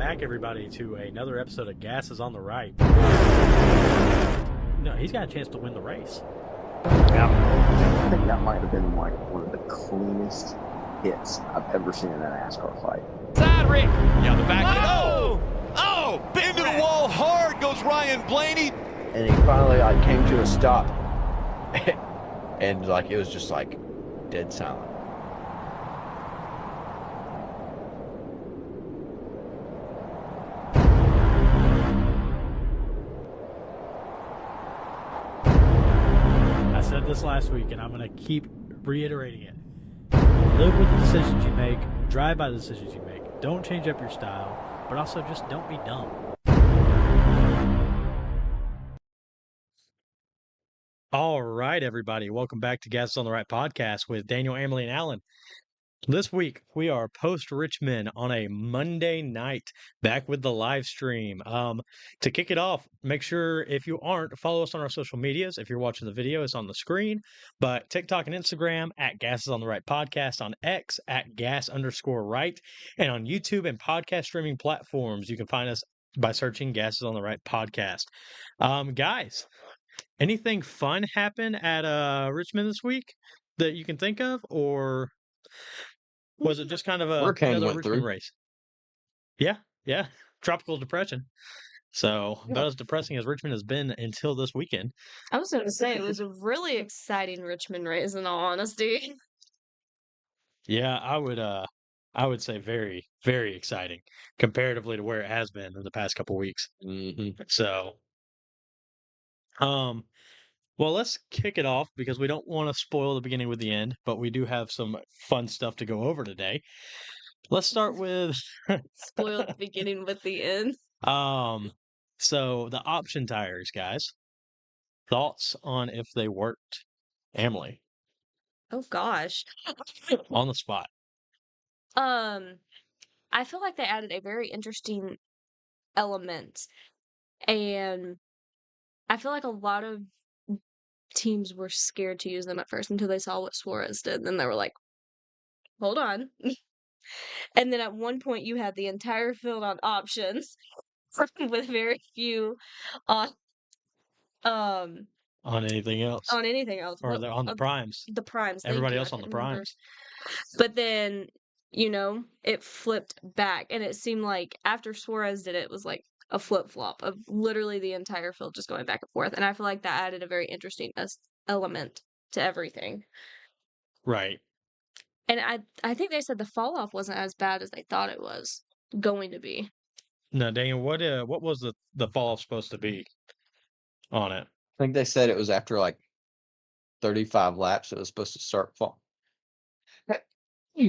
back, everybody, to another episode of Gas is on the Right. No, he's got a chance to win the race. Yeah. I think that might have been like one of the cleanest hits I've ever seen in a NASCAR fight. Side Rick. Yeah, the back. Oh, into the wall hard goes Ryan Blaney. And he finally came to a stop, and it was just dead silent. I said this last week, and I'm going to keep reiterating it. Live with the decisions you make. Drive by the decisions you make. Don't change up your style, but also just don't be dumb. All right, everybody. Welcome back to Gas is on the Right podcast with Daniel, Emily, and Alan. This week, we are post-Richmond on a Monday night, back with the live stream. To kick it off, make sure, if you aren't, follow us on our social medias. If you're watching the video, it's on the screen. But TikTok and Instagram, at Gas is on the Right podcast, on X, at Gas_Right, and on YouTube and podcast streaming platforms. You can find us by searching Gas is on the Right podcast. Guys, anything fun happen at Richmond this week that you can think of, or was it just kind of Hurricane another went Richmond through. race? Yeah. Tropical depression. So about as depressing as Richmond has been until this weekend. I was going to say, it was a really exciting Richmond race, in all honesty. Yeah, I would say very, very exciting comparatively to where it has been in the past couple weeks. Mm-hmm. So, well, let's kick it off because we don't want to spoil the beginning with the end, but we do have some fun stuff to go over today. Let's start with Spoil the beginning with the end. So the option tires, guys. Thoughts on if they worked? Emily, Oh gosh. on the spot. I feel like they added a very interesting element, and I feel like a lot of teams were scared to use them at first until they saw what Suarez did. Then they were like, hold on. And then at one point you had the entire field on options with very few on On anything else? on anything else. Or on the primes? The primes. Thank Everybody you, else I on the couldn't remember. primes. But then, it flipped back, and it seemed like after Suarez did it, it was like a flip-flop of literally the entire field just going back and forth. And I feel like that added a very interesting element to everything. Right. And I think they said the fall-off wasn't as bad as they thought it was going to be. No, Daniel, what was the fall off supposed to be on it? I think they said it was after 35 laps. It was supposed to start fall.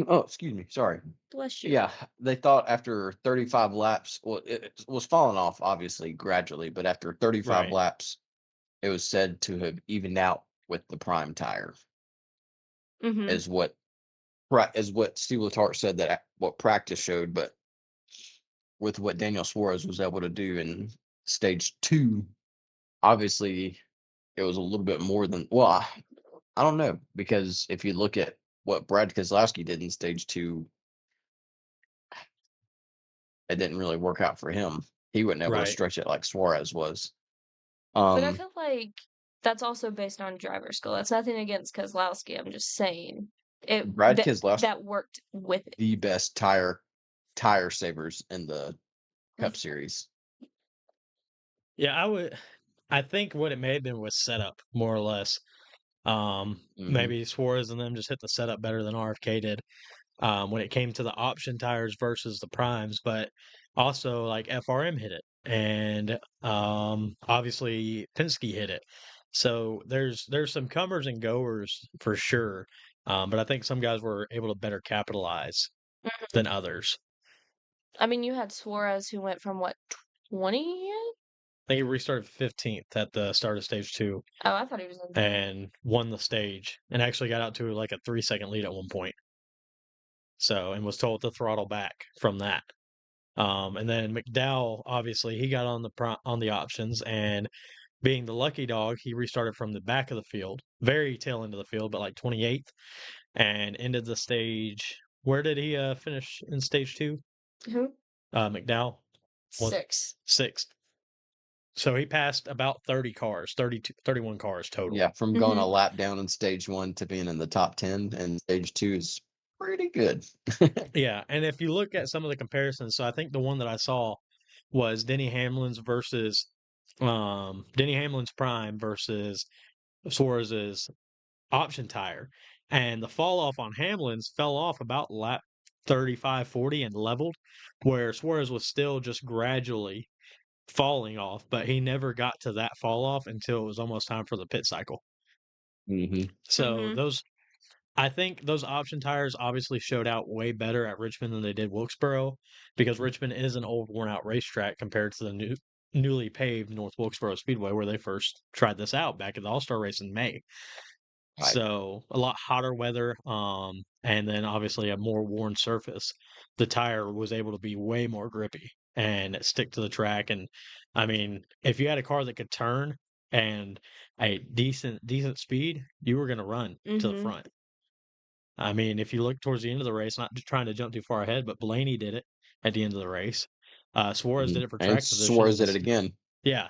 Oh, excuse me. Sorry. Bless you. Yeah, they thought after 35 laps, well, it was falling off obviously gradually, but after 35 Right. laps, it was said to have evened out with the prime tire, Mm-hmm. is what Steve Letarte said, that what practice showed, but with what Daniel Suarez was able to do in stage 2, obviously it was a little bit more than, well, I don't know, because if you look at what Brad Keselowski did in stage 2, it didn't really work out for him. He wasn't able to Right. stretch it like Suarez was. But I feel like that's also based on driver skill. That's nothing against Keselowski. I'm just saying Brad Keselowski, that worked with it. the best tire savers in the Cup Series. Yeah, I think what it may have been was setup, more or less. Maybe Suarez and them just hit the setup better than RFK did when it came to the option tires versus the primes, but also FRM hit it, and obviously Penske hit it. So there's some comers and goers for sure, but I think some guys were able to better capitalize than others. I mean, you had Suarez who went from 20? I think he restarted 15th at the start of stage 2. Oh, I thought he was in. And won the stage and actually got out to a 3-second lead at one point. So, and was told to throttle back from that. And then McDowell, obviously, he got on the options, and being the lucky dog, he restarted from the back of the field, very tail end of the field, but 28th, and ended the stage. Where did he finish in stage 2? Who? McDowell. Was 6th. sixth. So he passed about 30 cars, 32, 31 cars total. Yeah, from going a Mhm. lap down in stage 1 to being in the top 10, and stage 2 is pretty good. Yeah, and if you look at some of the comparisons, so I think the one that I saw was Denny Hamlin's prime versus Suarez's option tire. And the fall off on Hamlin's fell off about lap 35, 40 and leveled, where Suarez was still just gradually falling off, but he never got to that fall off until it was almost time for the pit cycle. Hmm. So Mhm. I think those option tires obviously showed out way better at Richmond than they did Wilkesboro, because Richmond is an old, worn out racetrack compared to the newly paved North Wilkesboro Speedway, where they first tried this out back at the All Star race in May. Right. So a lot hotter weather, and then obviously a more worn surface. The tire was able to be way more grippy and stick to the track. And I mean, if you had a car that could turn and a decent speed, you were going to run to the Mhm. front. I mean, if you look towards the end of the race, not just trying to jump too far ahead, but Blaney did it at the end of the race. Suarez did Mhm. it for And track position. Suarez did it again. Yeah,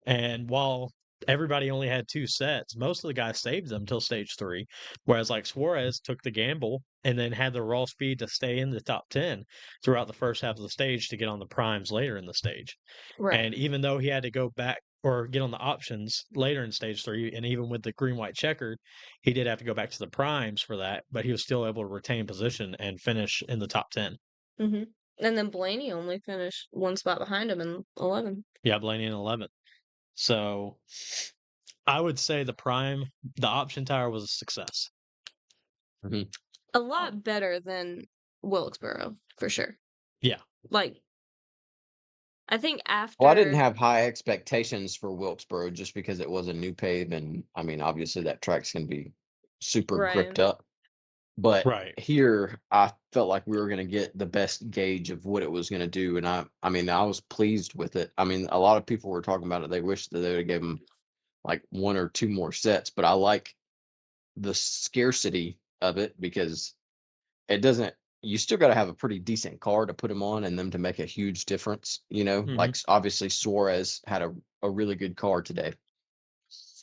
and while everybody only had 2 sets, most of the guys saved them till stage 3, whereas, like, Suarez took the gamble and then had the raw speed to stay in the top 10 throughout the first half of the stage to get on the primes later in the stage. Right. And even though he had to go back or get on the options later in stage 3, and even with the green, white checkered, he did have to go back to the primes for that, but he was still able to retain position and finish in the top 10. Mhm. And then Blaney only finished 1 spot behind him in 11th. Yeah, Blaney in 11th. So I would say the option tire was a success. Mhm. A lot better than Wilkesboro, for sure. Yeah, Like, I think Well, I didn't after have high expectations for Wilkesboro just because it was a new pave, and I mean, obviously that track's gonna be super gripped Right. up. But right. here, I felt like we were gonna get the best gauge of what it was gonna do, and I mean, I was pleased with it. I mean, a lot of people were talking about it. They wish that they would have given him like 1 or 2 more sets, but I like the scarcity of it because it doesn't you still got to have a pretty decent car to put him on and them to make a huge difference, like Mhm. obviously Suarez had a really good car today,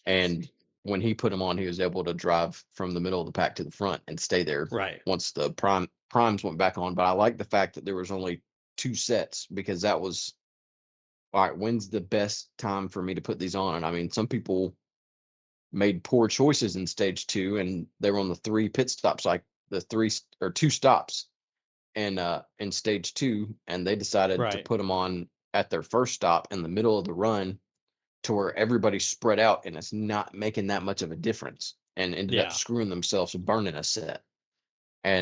and when he put him on he was able to drive from the middle of the pack to the front and stay there Right. once the primes went back on. But I like the fact that there was only 2 sets, because that was all right, when's the best time for me to put these on? And I mean, some people made poor choices in stage 2 and they were on the 3 pit stops, like the 2 stops in stage 2, and they decided to Right. put them on at their first stop in the middle of the run to where everybody's spread out and it's not making that much of a difference, and ended up Yeah. screwing themselves burning a set.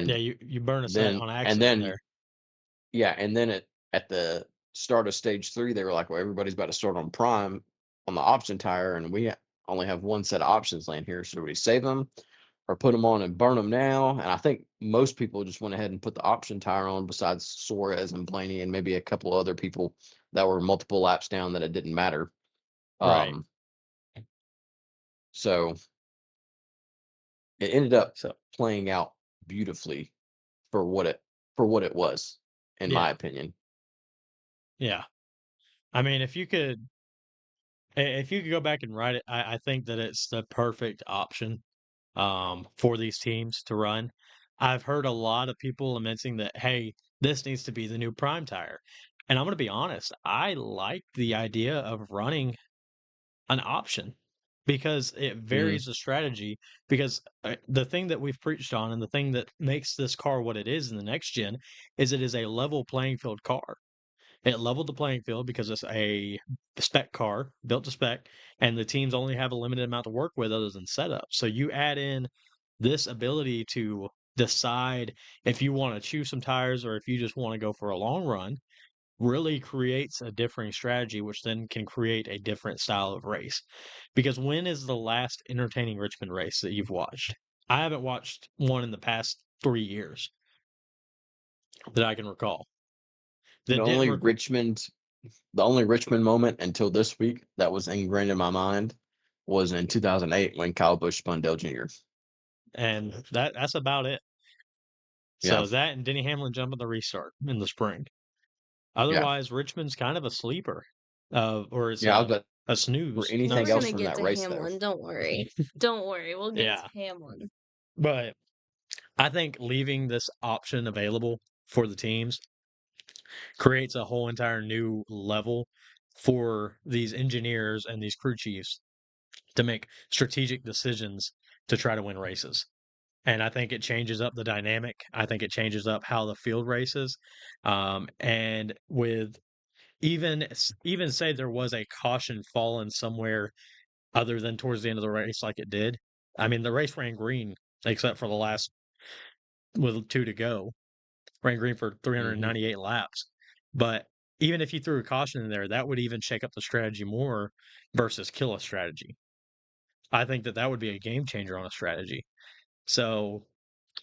Yeah, And you burn a set then on and accident then there. yeah, and then at the start of stage 3 they were like, well, everybody's about to start on prime on the option tire, and we only have 1 set of options laying here, so do we save them or put them on and burn them now? And I think most people just went ahead and put the option tire on, besides Suarez and Blaney and maybe a couple other people that were multiple laps down that it didn't matter. Right. Um, so it ended up So, playing out beautifully for what it was, in my yeah. opinion. Yeah. I mean, if you could go back and write it, I think that it's the perfect option for these teams to run. I've heard a lot of people lamenting that, hey, this needs to be the new prime tire. And I'm going to be honest, I like the idea of running an option because it Mhm. varies the strategy. Because the thing that we've preached on and the thing that makes this car what it is in the next gen is it is a level playing field car. It leveled the playing field because it's a spec car built to spec, and the teams only have a limited amount to work with other than setup. So you add in this ability to decide if you want to choose some tires or if you just want to go for a long run, really creates a differing strategy, which then can create a different style of race. Because when is the last entertaining Richmond race that you've watched? I haven't watched one in the past 3 years that I can recall The that didn't only require. Richmond the only Richmond moment until this week that was ingrained in my mind was in 2008 when Kyle Busch spun Dale Jr. And that's about it. Yeah. So that and Denny Hamlin jumping the restart in the spring. Otherwise, Richmond's kind of a sleeper, or it's Yeah, I was about a for snooze. anything We're else gonna from get that to race, though. Hamlin. Don't worry. Don't worry. We'll get Yeah, to Hamlin. but I think leaving this option available for the teams creates a whole entire new level for these engineers and these crew chiefs to make strategic decisions to try to win races. And I think it changes up the dynamic. I think it changes up how the field races. And with even say there was a caution fallen somewhere other than towards the end of the race, like it did. I mean, the race ran green except for the last with 2 to go. Ran green for Mhm. 398 laps. But even if you threw a caution in there, that would even shake up the strategy more versus kill a strategy. I think that would be a game changer on a strategy. So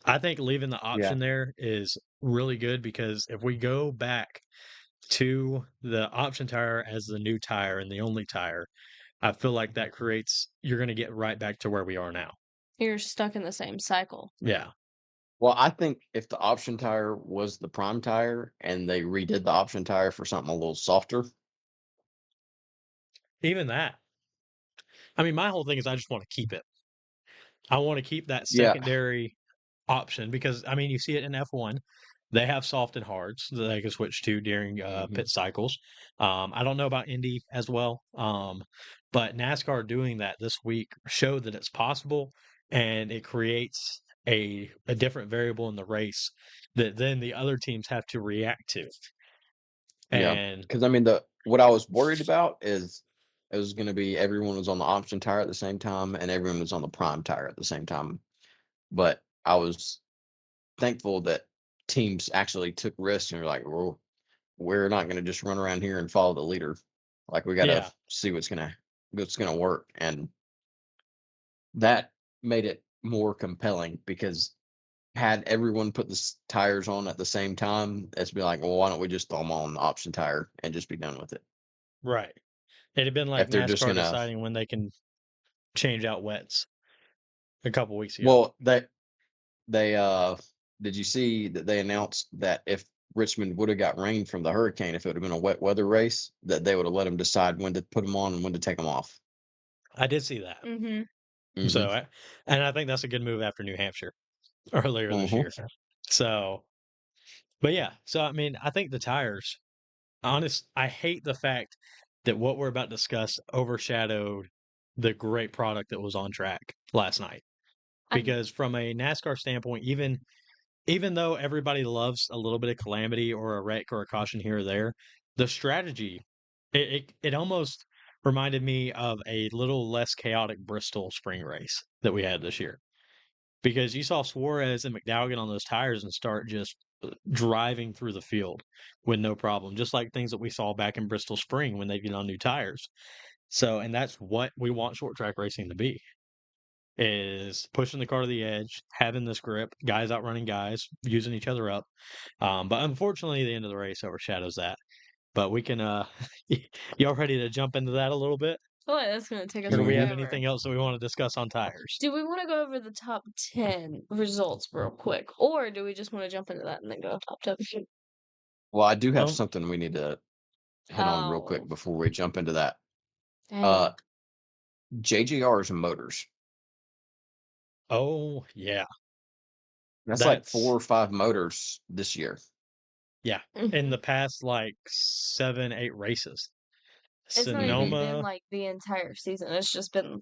I think leaving the Yeah. option there is really good because if we go back to the option tire as the new tire and the only tire, I feel like that creates you're going to get right back to where we are now. You're stuck in the same cycle. Yeah. Well, I think if the option tire was the prime tire and they redid the option tire for something a little softer. Even that. I mean, my whole thing is I just want to keep it. I want to keep that Yeah. secondary option because I mean you see it in F1. They have soft and hards that they can switch to during Mhm. pit cycles. I don't know about Indy as well, but NASCAR doing that this week showed that it's possible, and it creates a different variable in the race that then the other teams have to react to. Yeah. And Because I mean, what I was worried about is it was going to be everyone was on the option tire at the same time and everyone was on the prime tire at the same time. But I was thankful that teams actually took risks and were like, well, we're not going to just run around here and follow the leader. Like we got to yeah, see what's gonna work, and that made it more compelling because had everyone put the tires on at the same time, it's be like, well, why don't we just throw them on the option tire and just be done with it? right. It had been like If they're just NASCAR gonna, deciding when they can change out wets a couple weeks ago. well, they did you see that they announced that if Richmond would have got rain from the hurricane, if it would have been a wet weather race, that they would have let them decide when to put them on and when to take them off. I did see that. Mm-hmm. Mm-hmm. So, and I think that's a good move after New Hampshire earlier this Mm-hmm. year. So, but yeah, so I mean, I think the tires, I hate the fact that what we're about to discuss overshadowed the great product that was on track last night. Because from a NASCAR standpoint, even though everybody loves a little bit of calamity or a wreck or a caution here or there, the strategy, it almost reminded me of a little less chaotic Bristol spring race that we had this year. Because you saw Suarez and McDowell get on those tires and start just driving through the field with no problem, just like things that we saw back in Bristol Spring when they get on new tires. So, and that's what we want short track racing to be, is pushing the car to the edge, having this grip, guys outrunning guys, using each other up. But unfortunately, the end of the race overshadows that. But we can, y'all ready to jump into that a little bit? I feel like that's gonna take us Or do we have forever. anything else that we want to discuss on tires? Do we want to go over the top 10 results real quick, or do we just want to jump into that and then go top 10? Well, I do have Well, something we need to hit on real quick Oh, before we jump into that. dang. JGR's motors. oh yeah, That's like 4 that's or 5 motors this year. yeah. In the past, like 7, 8 races, It's not even been Sonoma. like the entire season. It's just been,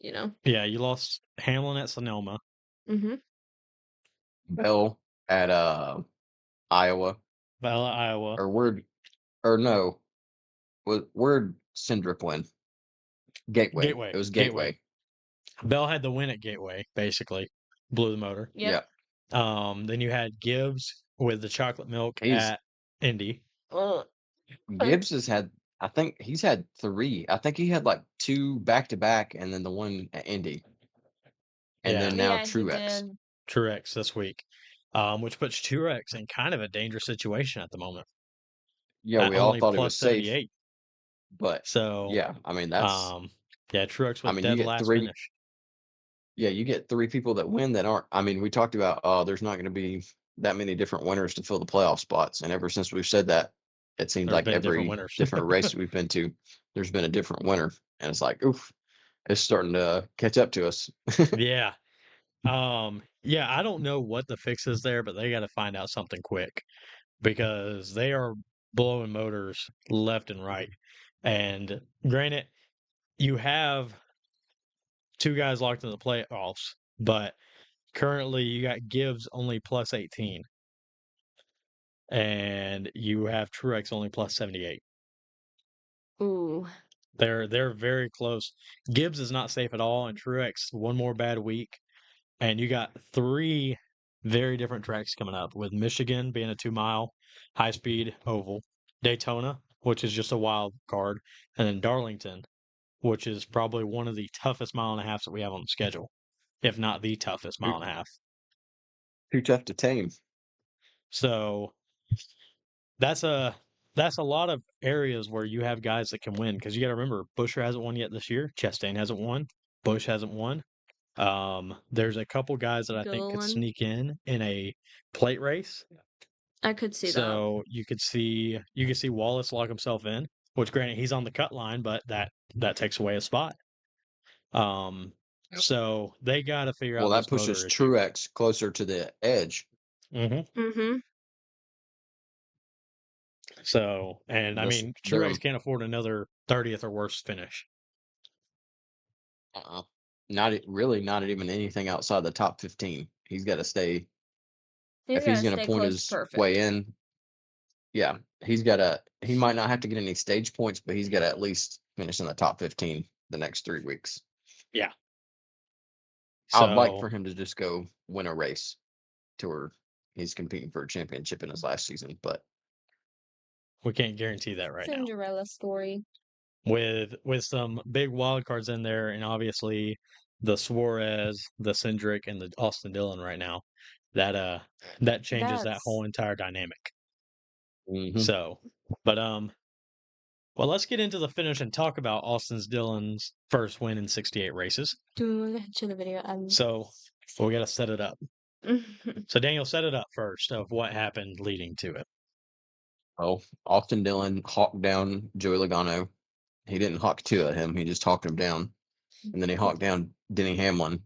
you know. Yeah, you lost Hamlin at Sonoma. Mm-hmm. Bell at Iowa, Bella, Iowa. or or no, where'd Cindric win? Gateway. It was Gateway. Gateway. Bell had the win at Gateway, basically. Blew the motor. Yep. Yeah. Then you had Gibbs with the chocolate milk He's at Indy. Ugh. Gibbs has had, I think he's had 3. I think he had like 2 back to back and then the one at Indy. And Yeah, then now Yeah, he Truex. did. Truex this week, which puts Truex in kind of a dangerous situation at the moment Yeah, at we all only thought he plus was safe, 78. but So, yeah, I mean that's yeah, Truex I with mean you dead get last 3 finish. yeah, you get 3 people that win that aren't, I mean, we talked about there's not going to be that many different winners to fill the playoff spots, and ever since we've said that, it seems There's like been different every winners. different race we've been to, there's been a different winner, and it's like, oof, it's starting to catch up to us. Yeah. Yeah, I don't know what the fix is there, but they got to find out something quick because they are blowing motors left and right. And granted, you have two guys locked in the playoffs, but currently you got Gibbs only plus 18 and you have Truex only plus 78. Ooh. They're very close. Gibbs is not safe at all, and Truex one more bad week, and you got three very different tracks coming up with Michigan being a 2 mile high speed oval, Daytona, which is just a wild card, and then Darlington, which is probably one of the toughest mile and a halves that we have on the schedule, if not the toughest mile and a half. Too tough to tame. So that's a lot of areas where you have guys that can win because you got to remember Buescher hasn't won yet this year, Chastain hasn't won, Busch hasn't won. There's a couple guys that I think could Gilliland. sneak in a plate race. I could see that. So you could see Wallace lock himself in, which granted he's on the cut line, but that takes away a spot. So they got to figure Well, out that this motor pushes issue. Truex closer to the edge. Mm-hmm. So, and I This mean, they're Truex can't afford another 30th or worse finish. really not even anything outside the top 15. He's got to stay. He's If got he's to going to stay point close to his perfect. way in, yeah, he's got to. He might not have to get any stage points, but he's got to at least finish in the top 15 the next 3 weeks. Yeah. I'd like So for him to just go win a race to where he's competing for a championship in his last season, but we can't guarantee that right now. Cinderella story. With some big wild cards in there, and obviously the Suarez, the Cindric, and the Austin Dillon right now, that changes that whole entire dynamic. So, but well, let's get into the finish and talk about Austin Dillon's first win in 68 races. Do we show the video? So, well, we got to set it up. So, Daniel, set it up first of what happened leading to it. oh, Austin Dillon hawked down Joey Logano. He didn't hawk two at him; he just hawked him down, and then he hawked down Denny Hamlin,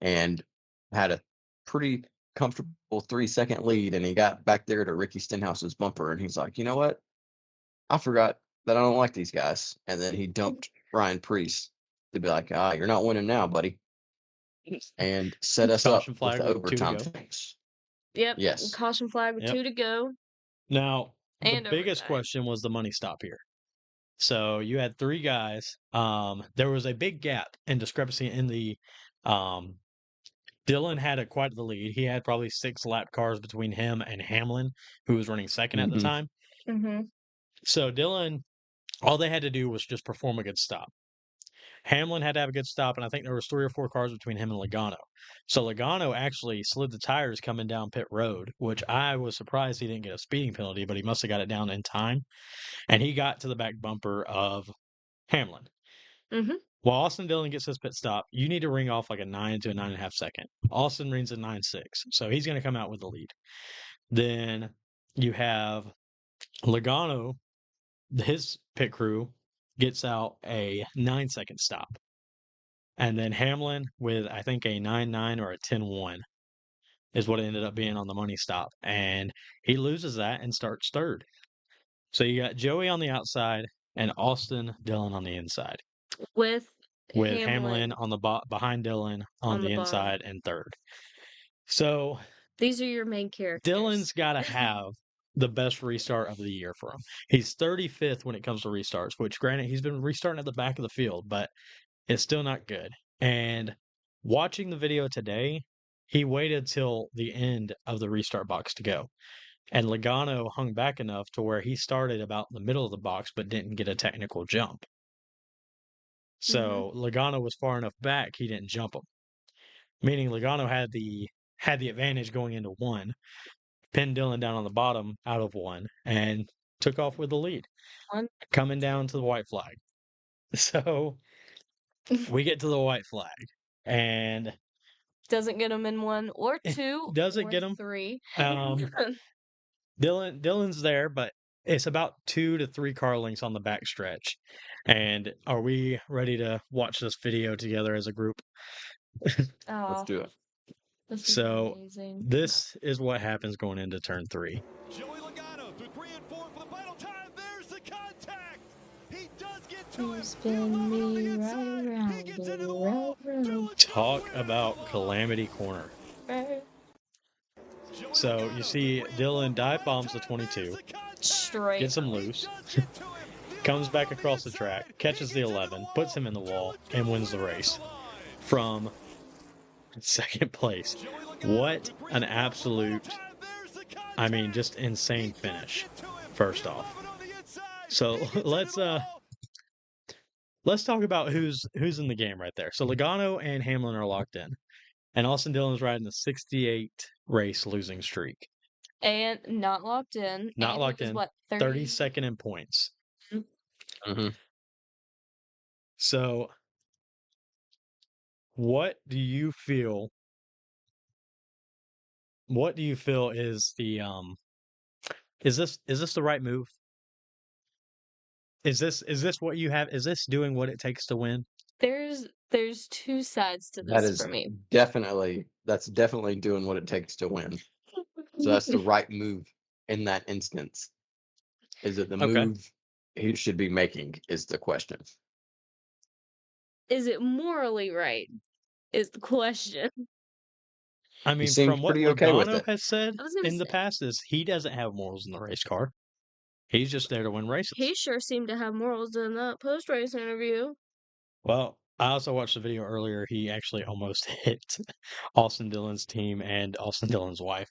and had a pretty comfortable 3-second lead. And he got back there to Ricky Stenhouse's bumper, and he's like, "You know what? I forgot that I don't like these guys." And then he dumped Ryan Preece to be like, "Ah, you're not winning now, buddy," and set us up Caution with flag the with 2 to overtime go. finish. Yep. Yes. Caution flag with Yep. 2 to go. Now, the And biggest overtime. question was the money stop here. So you had three guys. There was a big gap and discrepancy in the. Dillon had quite the lead. He had probably 6 lap cars between him and Hamlin, who was running second at the Mhm. time. Mm-hmm. So Dillon, all they had to do was just perform a good stop. Hamlin had to have a good stop, and I think there was 3 or 4 cars between him and Logano. So Logano actually slid the tires coming down pit road, which I was surprised he didn't get a speeding penalty, but he must have got it down in time. And he got to the back bumper of Hamlin. Mm-hmm. While Austin Dillon gets his pit stop, you need to ring off like a 9 to a 9.5 second. Austin rings a 9.6, so he's going to come out with the lead. Then you have Logano, his pit crew gets out a 9-second stop. And then Hamlin with, I think, a 9.9 or a 10.1 is what it ended up being on the money stop. And he loses that and starts third. So you got Joey on the outside and Austin Dillon on the inside. With Hamlin on the behind Dillon on the inside and third. So these are your main characters. Dillon's got to have the best restart of the year for him. He's 35th when it comes to restarts, which granted he's been restarting at the back of the field, but it's still not good. And watching the video today, he waited till the end of the restart box to go. And Logano hung back enough to where he started about the middle of the box but didn't get a technical jump. So Logano was far enough back, he didn't jump him. Meaning Logano had the advantage going into one, pinned Dillon down on the bottom out of one, and took off with the lead. Coming down to the white flag. So we get to the white flag. And doesn't get him in 1 or 2 doesn't or get him 3. Dillon's there, but It's about 2 to 3 car lengths on the back stretch. And are we ready to watch this video together as a group? Let's Oh, do it. this is So amazing. this is what happens going into turn 3. Joey Logano through 3 and 4 for the final time. There's the contact. He does get to You it. spin He'll off on the me right inside. He around, gets into baby, the right wall. around. Talk about calamity corner. So you see Dylan dive bombs the 22, Straight. gets him loose, comes back across the track, catches the 11, puts him in the wall, and wins the race from second place. What an absolute, I mean, just insane finish, first off. So let's talk about who's in the game right there. So Logano and Hamlin are locked in, and Austin Dillon's riding a 68 race losing streak. And not locked in. Not and locked he was, in. what, 32nd in points. Mm-hmm. So what do you feel is the is this the right move? Is this what you have? Is this doing what it takes to win? There's two sides to That this is for me. that's definitely doing what it takes to win. So that's the right move in that instance. Is it the Okay. move he should be making is the question. Is it morally right? Is the question. I mean, seemed from what pretty okay with Logano it. has said I was gonna in the say, past is he doesn't have morals in the race car. He's just there to win races. he sure seemed to have morals in that post-race interview. Well, I also watched the video earlier. He actually almost hit Austin Dillon's team and Austin Dillon's wife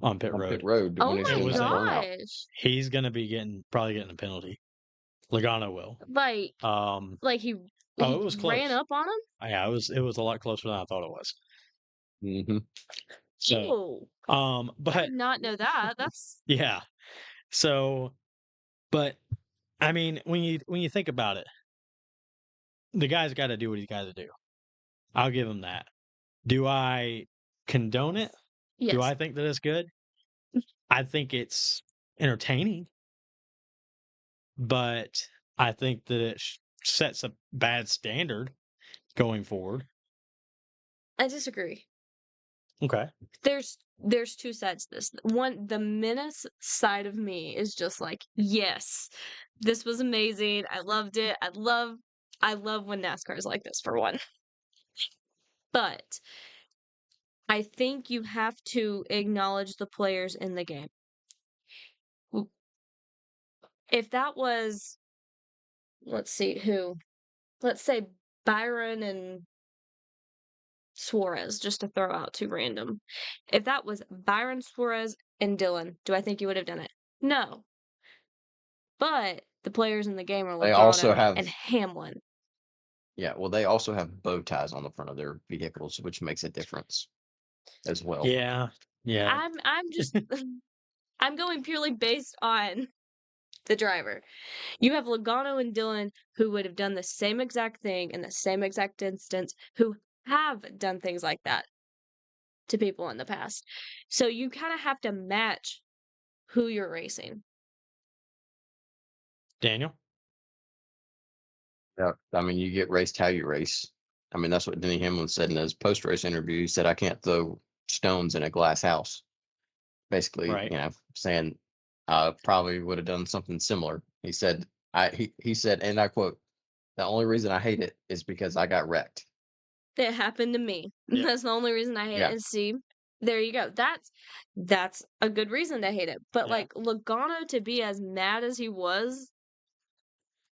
on pit On road. pit road Oh when he's my It doing was that a- burnout. gosh! He's gonna be probably getting a penalty. Logano will. Like he Oh, it was ran close. up on him. Yeah, it was a lot closer than I thought it was. Mm-hmm. So, Oh, I but did not know that. That's yeah. So, but I mean, when you think about it, the guy's got to do what he's got to do. I'll give him that. Do I condone it? yes. Do I think that it's good? I think it's entertaining, but I think that it sets a bad standard going forward. I disagree. Okay. There's two sides to this. One, the menace side of me is just like, yes, this was amazing. I loved it. I love when NASCAR is like this for one. But I think you have to acknowledge the players in the game. If that was, let's see, who? Let's say Byron and Suarez, just to throw out two random. If that was Byron, Suarez, and Dylan, do I think you would have done it? No. But the players in the game are They also Logano have and Hamlin. Yeah, well, they also have bow ties on the front of their vehicles, which makes a difference as well. Yeah. Yeah. I'm just I'm going purely based on the driver. You have Logano and Dylan who would have done the same exact thing in the same exact instance, who have done things like that to people in the past. So you kind of have to match who you're racing. Daniel? Yeah, I mean, you get raced how you race. I mean, that's what Denny Hamlin said in his post-race interview. He said, "I can't throw stones in a glass house." Basically, Right. saying I probably would have done something similar. He said, he said, and I quote, "The only reason I hate it is because I got wrecked." It happened to me. Yeah. That's the only reason I hate Yeah. it. And see, there you go. That's a good reason to hate it. But Yeah. like Logano to be as mad as he was,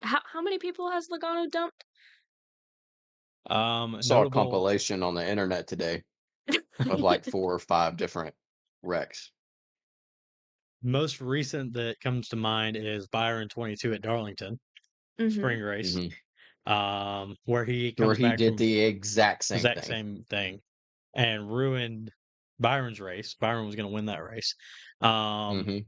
how many people has Logano dumped? Saw a Notable compilation on the internet today of like 4 or 5 different wrecks. most recent that comes to mind is Byron 22 at Darlington Mhm. spring race. Where he Where comes he back did from the exact same exact thing. same thing and ruined Byron's race. Byron was going to win that race. Mhm.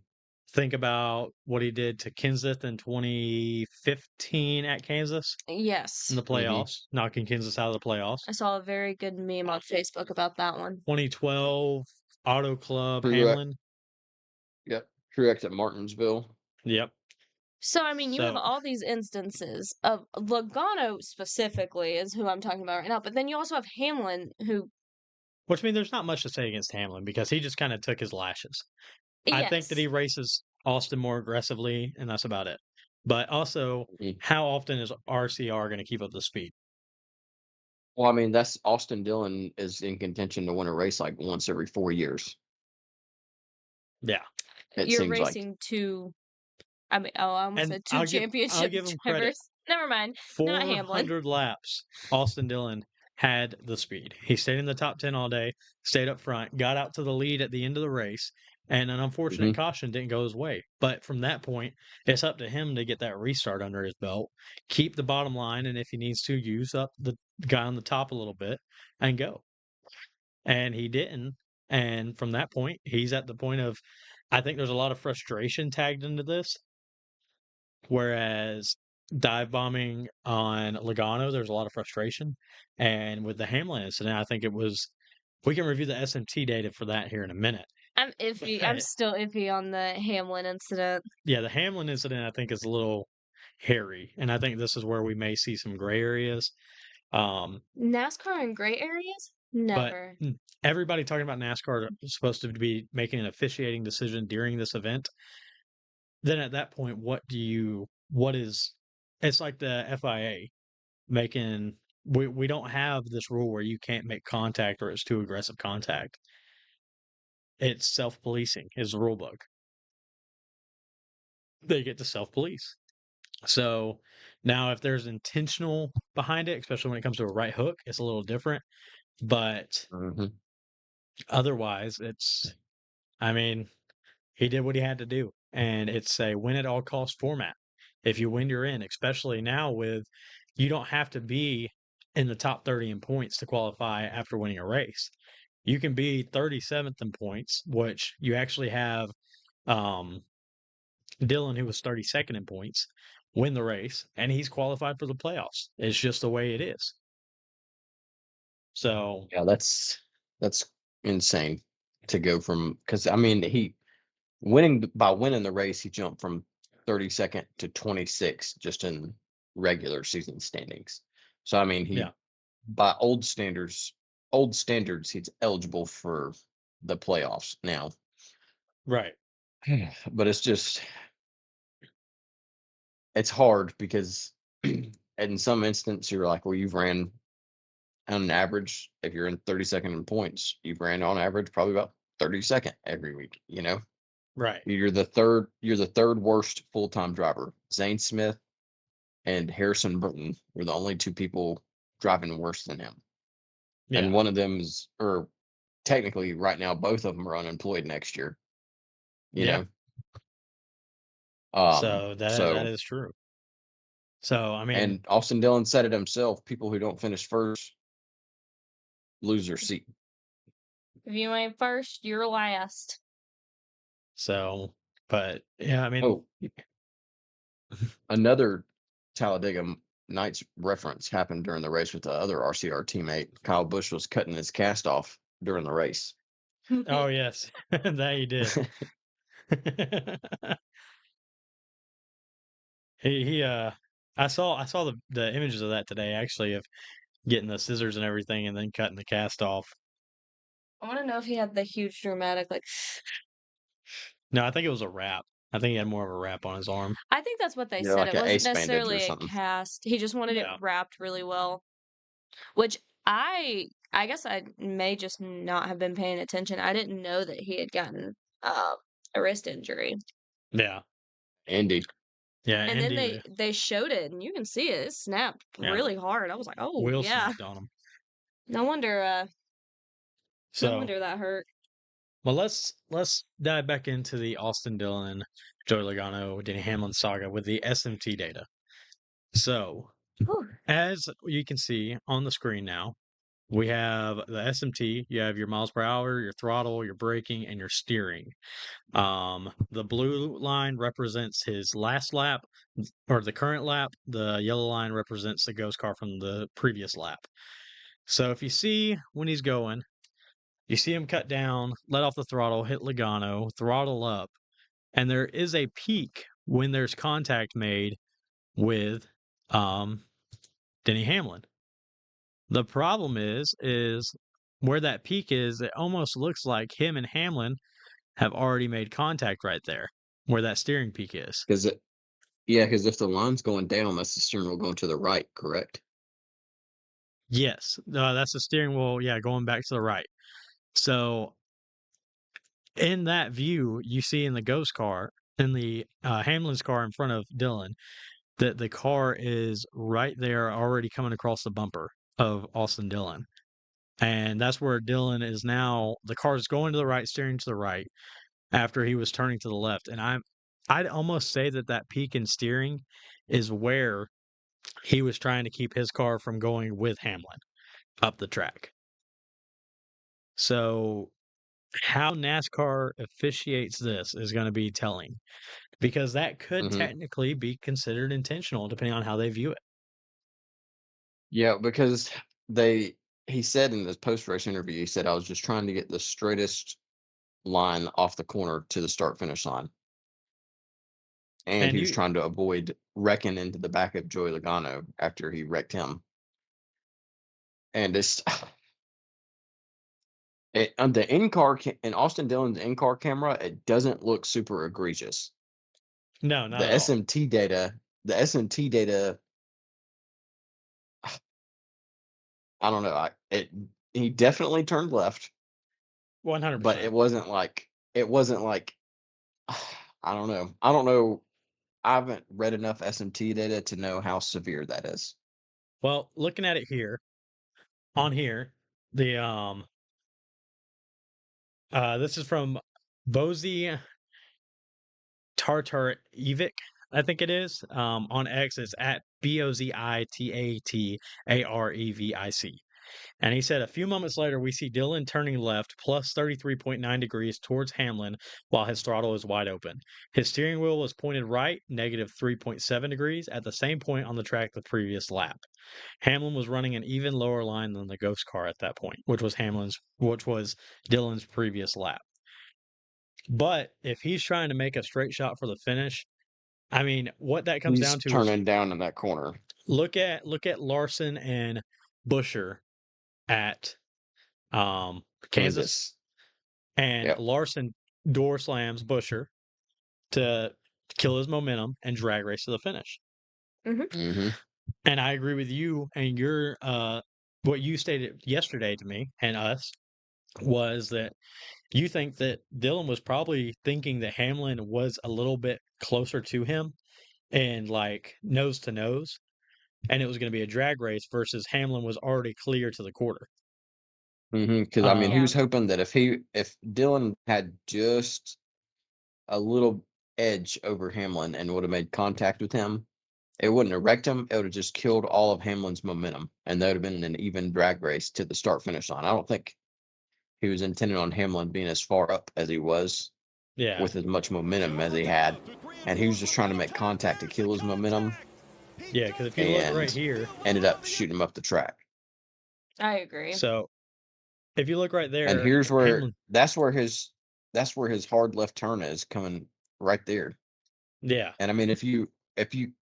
Think about what he did to Kenseth in 2015 at Kansas Yes. in the playoffs, knocking Kansas out of the playoffs. I saw a very good meme on Facebook about that one. 2012 Auto Club Truex. Hamlin. Yep. Truex at Martinsville. Yep. So, I mean, you have So, all these instances of Logano specifically is who I'm talking about right now, but then you also have Hamlin who which means there's not much to say against Hamlin because he just kind of took his lashes. I think that yes. he races Austin more aggressively, and that's about it. But also, Mhm. how often is RCR going to keep up the speed? Well, I mean, that's Austin Dillon is in contention to win a race like once every 4 years. Yeah. It You're seems like. racing two I mean, oh, I almost And said 2 I'll championship give him credit. drivers. Never mind. Not Hamlin. 400 laps, Austin Dillon had the speed. He stayed in the top 10 all day, stayed up front, got out to the lead at the end of the race, and an unfortunate Mhm. caution didn't go his way. But from that point, it's up to him to get that restart under his belt, keep the bottom line, and if he needs to, use up the guy on the top a little bit and go. And he didn't. And from that point, he's at the point of, I think there's a lot of frustration tagged into this. Whereas dive bombing on Logano, there's a lot of frustration. And with the Hamlin incident, I think it was, we can review the SMT data for that here in a minute. I'm iffy. I'm But still iffy on the Hamlin incident. yeah, the Hamlin incident, I think, is a little hairy. And I think this is where we may see some gray areas. Um, NASCAR in gray areas? but Never. everybody talking about NASCAR is supposed to be making an officiating decision during this event. Then at that point, what is, it's like the FIA making, we don't have this rule where you can't make contact or it's too aggressive contact. It's self-policing is the rule book. They get to self-police. So now if there's intentional behind it, especially when it comes to a right hook, it's a little different. But Mhm. otherwise, it's, I mean, he did what he had to do. And it's a win at all cost format. If you win, you're in, especially now with, you don't have to be in the top 30 in points to qualify after winning a race. You can be 37th in points, which you actually have um, Dylan, who was 32nd in points, win the race, and he's qualified for the playoffs. It's just the way it is. So, Yeah, that's insane to go from, because I mean by winning the race he jumped from 32nd to 26 just in regular season standings. So I mean yeah, he by old standards he's eligible for the playoffs now. right. But it's hard because in some instance you're like, well, you've ran on an average, if you're in 32nd in points, you've ran on average probably about 32nd every week. Right. You're the third worst full-time driver. Zane Smith and Harrison Burton were the only two people driving worse than him. And Yeah. one of them is, or technically right now both of them are unemployed next year, you Yeah. know. So that So is true. So, I mean, and Austin Dillon said it himself, people who don't finish first lose their seat. If you ain't first, you're last. so, but yeah, I mean, Oh, another Talladega Nights reference happened during the race with the other RCR teammate. Kyle Busch was cutting his cast off during the race. oh yes, that he did. He I saw the images of that today actually of getting the scissors and everything and then cutting the cast off. I want to know if he had the huge dramatic, like, No, I think it was a wrap. I think he had more of a wrap on his arm. I think that's what they Yeah, said. like It an wasn't ace bandage or necessarily a something. cast. He just wanted it Yeah. wrapped really well, which I guess I may just not have been paying attention. I didn't know that he had gotten a wrist injury. Yeah. Andy. Yeah, And then Indy. they showed it and you can see it. It snapped Yeah. really hard. I was like, "Oh, Will yeah. snapped on him. No wonder no So, wonder that hurt." well, let's dive back into the Austin Dillon, Joey Logano, Denny Hamlin saga with the SMT data. So, Whew. as you can see on the screen now, we have the SMT. You have your miles per hour, your throttle, your braking, and your steering. The blue line represents his last lap or the current lap. The yellow line represents the ghost car from the previous lap. So if you see when he's going, you see him cut down, let off the throttle, hit Logano, throttle up, and there is a peak when there's contact made with Denny Hamlin. The problem is where that peak is, it almost looks like him and Hamlin have already made contact right there, where that steering peak is. Because if the line's going down, that's the steering wheel going to the right, correct? Yes, that's the steering wheel, yeah, going back to the right. So in that view, you see in the Ghost car, in the Hamlin's car in front of Dylan, that the car is right there already coming across the bumper of Austin Dillon. And that's where Dylan is now. The car is going to the right, steering to the right after he was turning to the left. And I'd almost say that that peak in steering is where he was trying to keep his car from going with Hamlin up the track. So how NASCAR officiates this is going to be telling, because that could Mm-hmm. technically be considered intentional depending on how they view it. Yeah, because he said in this post-race interview, he said, I was just trying to get the straightest line off the corner to the start-finish line. And And he was you, trying to avoid wrecking into the back of Joey Logano after he wrecked him. And it's on the in-car in Austin Dillon's in-car camera, it doesn't look super egregious. no, not The at all. SMT data, I don't know. He definitely turned left, but 100%. it wasn't like I don't know. I don't know. I haven't read enough SMT data to know how severe that is. Well, looking at it here, on here, the this is from Bozy Tartar Evic, I think it is. On X, it's at BOZITATAREVIC. And he said a few moments later, we see Dylan turning left plus 33.9 degrees towards Hamlin while his throttle is wide open. His steering wheel was pointed right, negative 3.7 degrees, at the same point on the track the previous lap. Hamlin was running an even lower line than the Ghost car at that point, which was Dylan's previous lap. But if he's trying to make a straight shot for the finish, I mean, what that comes He's down to is turning down in that corner. look at Larson and Buscher at Kansas, Kansas. and Yep. Larson door slams Buscher to kill his momentum and drag race to the finish. Mm-hmm. And I agree with you, and your what you stated yesterday to me and us was that you think that Dylan was probably thinking that Hamlin was a little bit closer to him and like nose to nose, and it was going to be a drag race versus Hamlin was already clear to the quarter. Because I mean, he Yeah. was hoping that if Dylan had just a little edge over Hamlin and would have made contact with him, it wouldn't have wrecked him. It would have just killed all of Hamlin's momentum, and that would have been an even drag race to the start finish line. I don't think he was intending on Hamlin being as far up as he was Yeah, with as much momentum as he had, and he was just trying to make contact to kill his momentum yeah, because if you look right and here, ended up shooting him up the track. I agree. so if you look right And there, here's where Hamlin, that's where his hard left turn is coming right there. yeah, And I mean, if you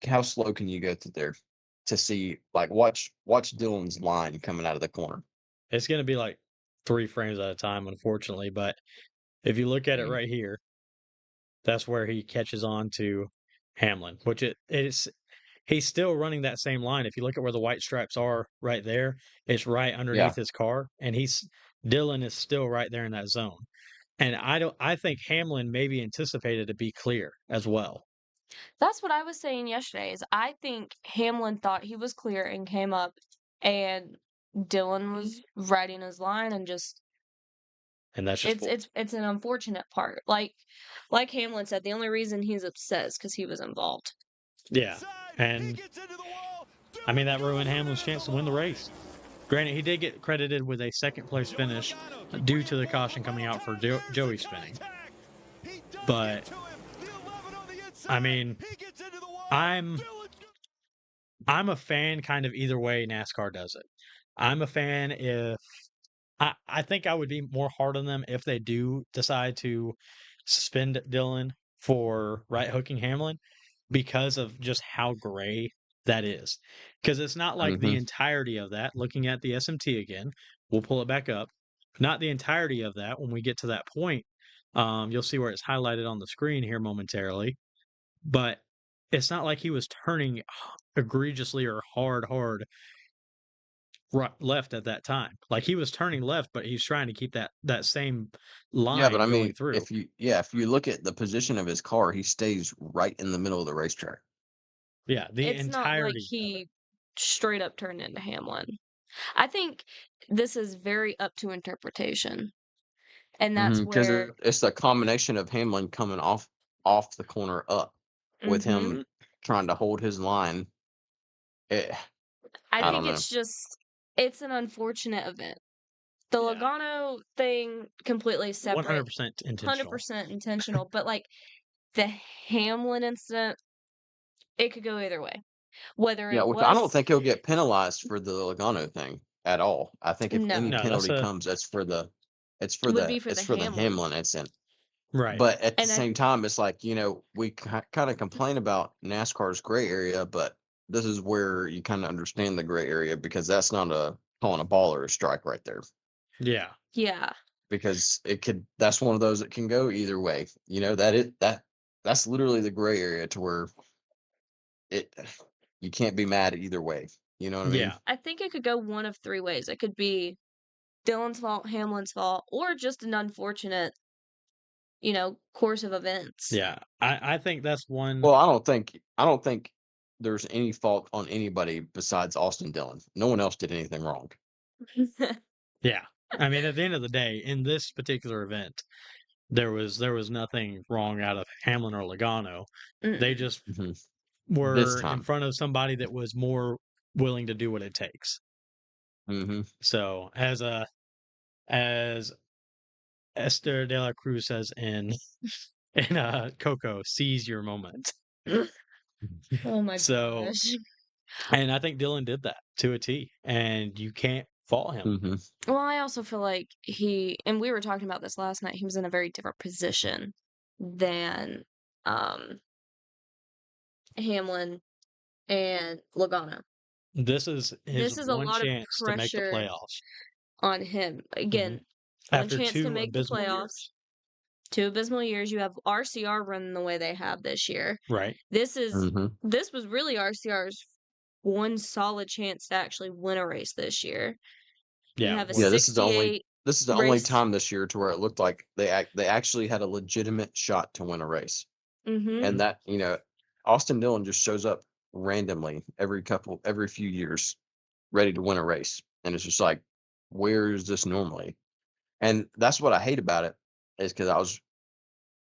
how slow can you go through there to see, like, watch Dylan's line coming out of the corner? it's going to be like 3 frames at a time, unfortunately. But if you look at it Mm, right here, that's where he catches on to Hamlin, which it's he's still running that same line. If you look at where the white stripes are right there, it's right yeah. underneath his car, and Dylan is still right there in that zone. And I think Hamlin maybe anticipated to be clear as well. That's what I was saying yesterday, is I think Hamlin thought he was clear and came up, and Dylan was riding his line and just And that's just it's an unfortunate part. Like Hamlin said, the only reason he's upset is because he was involved. yeah. And I mean that ruined Hamlin's chance to win the race. Granted, he did get credited with a second place finish due to the caution coming out for Joey spinning. But I mean, I'm a fan kind of either way NASCAR does it. I'm a fan if I think I would be more hard on them if they do decide to suspend Dylan for right hooking Hamlin because of just how gray that is. Because it's not like the Mm-hmm. entirety of that. Looking at the SMT again, we'll pull it back up. Not the entirety of that. When we get to that point, you'll see where it's highlighted on the screen here momentarily. But it's not like he was turning egregiously or hard right, left at that time. Like he was turning left, but he's trying to keep that same Yeah, but line I going mean, through. if you look at the position of his car, he stays right in the middle of the racetrack. Yeah, the It's not like entirety of it. he straight up turned into Hamlin. I think this is very up to interpretation. And that's Because where it's the combination of Hamlin coming off the corner up with mhm. him trying to hold his line. It, I I think don't know. it's an unfortunate event. The Yeah, Logano thing completely separate, 100% intentional. 100% intentional, but like the Hamlin incident, it could go either way. Whether Yeah, it which I don't was think he'll get penalized for the Logano thing at all. I think if any no, No, that's penalty a comes, would be for it's the for the Hamlin. Hamlin incident. right. But at the And I same time, it's like, we kind of complain about NASCAR's gray area, but this is where you kind of understand the gray area because that's not a calling a ball or a strike right there. Yeah, yeah. Because that's one of those that can go either way. That's literally the gray area to where it you can't be mad either way. You know what I mean? yeah, I think it could go one of three ways. It could be Dylan's fault, Hamlin's fault, or just an unfortunate, course of events. yeah. I think that's one. Well, I don't think there's any fault on anybody besides Austin Dillon. No one else did anything wrong. Yeah. I mean, at the end of the day, in this particular event, there was nothing wrong out of Hamlin or Logano. They Mm-mm. just Mhm. This were in time. front of somebody that was more willing to do what it takes. Hmm. So as Esther de la Cruz says in Coco, seize your moment. Oh my So, gosh. and I think Dylan did that to a T, and you can't fault him. Hmm. Well, I also feel like and we were talking about this last night, he was in a very different position than um Hamlin and Logano. This is his This is a one lot of chance to make the pressure playoffs. on him. Mhm. Again, one After chance to two make the abysmal playoffs, years. 2 abysmal years. You have RCR running the way they have this year. Right. Hmm. This was really RCR's one solid chance to actually win a race this year. You Yeah, have a Yeah, we're 68 this is the only race. time this year to where it looked like they actually had a legitimate shot to win a race. Mhm. And that, Austin Dillon just shows up randomly every few years ready to win a race. And it's just like, where is this normally? And that's what I hate about it is because I was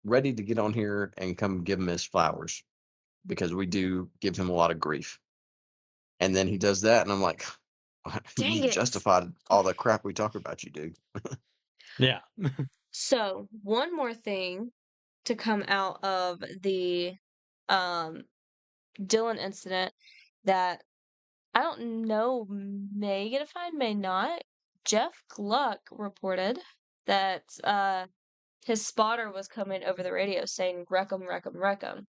ready to get on here and come give him his flowers because we do give him a lot of grief. And then he does that, and I'm like, Dang you it. justified all the crap we talk about you, dude. yeah. So, one more thing to come out of the um Dylan incident that I don't know may get a fine, may not. Jeff Gluck reported that his spotter was coming over the radio saying wreck 'em, wreck 'em, wreck 'em.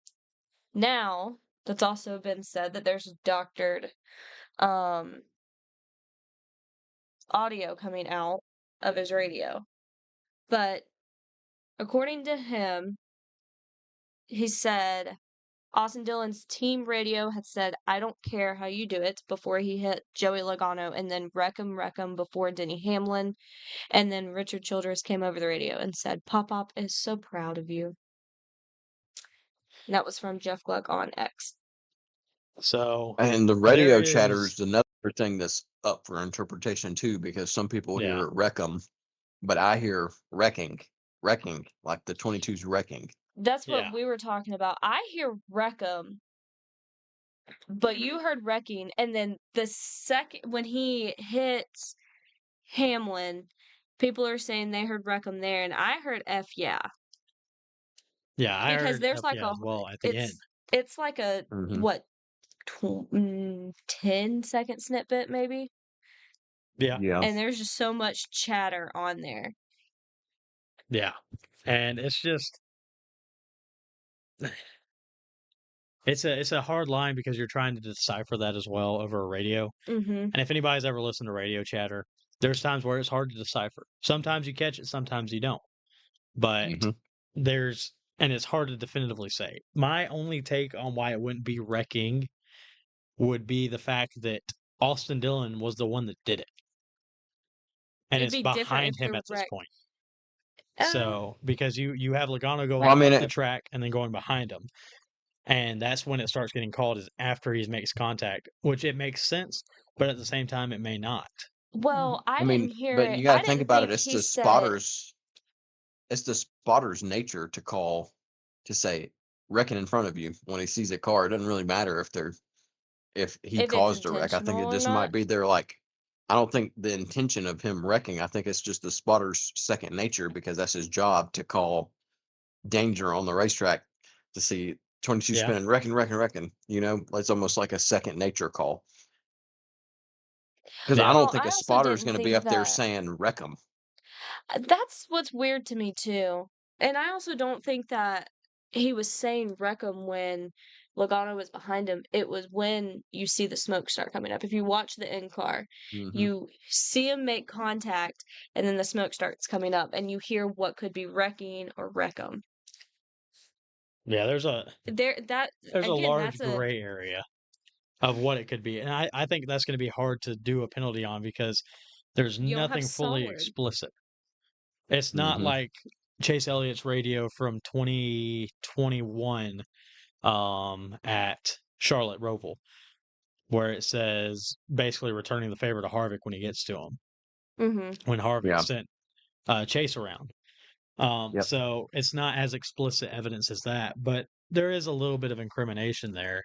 Now, that's also been said that there's doctored um audio coming out of his radio. But according to him, he said Austin Dillon's team radio had said, I don't care how you do it before he hit Joey Logano and then wreck him before Denny Hamlin. And then Richard Childress came over the radio and said, Pop Pop is so proud of you. And that was from Jeff Gluck on X. So And the there radio chatter is, is another thing that's up for interpretation too, because some people yeah, hear wreck 'em, but I hear wrecking, like the 22's wrecking. That's what yeah, we were talking about. I hear Wreckham, but you heard wrecking, and then the second when he hits Hamlin, people are saying they heard Wreckham there, and I heard F yeah. yeah. I Because heard there's like FPL as well at the end. it's like a Hmm. what 10-second snippet maybe, Yeah, Yeah. and there's just so much chatter on there. yeah. And it's just it's a hard line because you're trying to decipher that as well over a radio. Mhm. And if anybody's ever listened to radio chatter, there's times where it's hard to decipher. Sometimes you catch it, sometimes you don't. But Mm-hmm. and it's hard to definitively say. My only take on why it wouldn't be wrecking would be the fact that Austin Dillon was the one that did it. And It'd it's be different behind if him the at this wreck. point. Uh, So because you have Logano going Well, I mean, up the track and then going behind him. And that's when it starts getting called is after he makes contact, which it makes sense, but at the same time it may not. well, I I mean, didn't hear but it. you got I to think didn't about it. think It's he the said spotters. It's the spotter's nature to call to say wrecking in front of you when he sees a car. It doesn't really matter if he if it's caused a wreck. I think intentional it or just not. might be there. Like, I don't think the intention of him wrecking. I think it's just the spotter's second nature because that's his job to call danger on the racetrack to see 22 Yeah. spinning, wrecking. You know, it's almost like a second nature call. Because I Yeah. don't Well, think I a also spotter is didn't going to be think up there that. saying wreck them. That's what's weird to me too. And I also don't think that he was saying wreck 'em when Logano was behind him. It was when you see the smoke start coming up. If you watch the in car, Mm-hmm. you see him make contact and then the smoke starts coming up and you hear what could be wrecking or wreck 'em. Yeah, There that there's a again, large that's a gray area of what it could be. And I think that's going to be hard to do a penalty on because there's you don't have nothing fully solid. explicit. It's not Mm-hmm. like Chase Elliott's radio from 2021 at Charlotte Roval, where it says basically returning the favor to Harvick when he gets to him, Mhm. when Harvick Yeah. sent Chase around. Yep. So it's not as explicit evidence as that, but there is a little bit of incrimination there.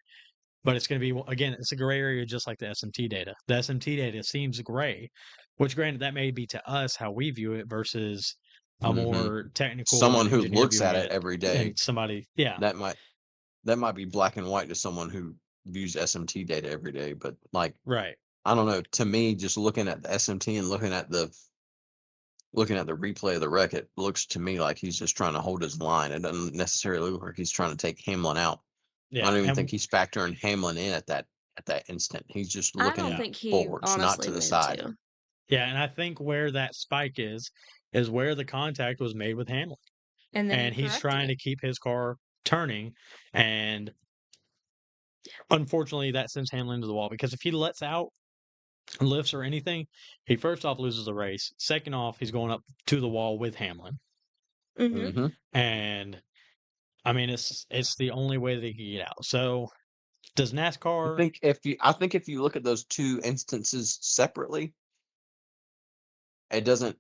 But it's going to be, again, it's a gray area just like the SMT data. The SMT data seems gray, which granted, that may be to us how we view it versus a Mm-hmm. more technical Someone who engineer looks viewing at it it every and day, somebody, yeah, that might be black and white to someone who views SMT data every day. But like, right. I don't know. To me, just looking at the SMT and looking at the replay of the wreck, it looks to me like he's just trying to hold his line. It doesn't necessarily look like he's trying to take Hamlin out. I Yeah. don't even And think he's factoring Hamlin in at that instant. He's just I don't yeah. looking think he forwards, not honestly to the meant side. to. Yeah. And I think where that spike is where the contact was made with Hamlin. And then he And he's corrected trying it. to keep his car turning. And unfortunately, that sends Hamlin into the wall because if he lets out, lifts or anything, he first off loses the race. Second off, he's going up to the wall with Hamlin. Mhm. Mm-hmm. And I mean, it's the only way that he can get out. So does I NASCAR? think if you look at those two instances separately, it doesn't.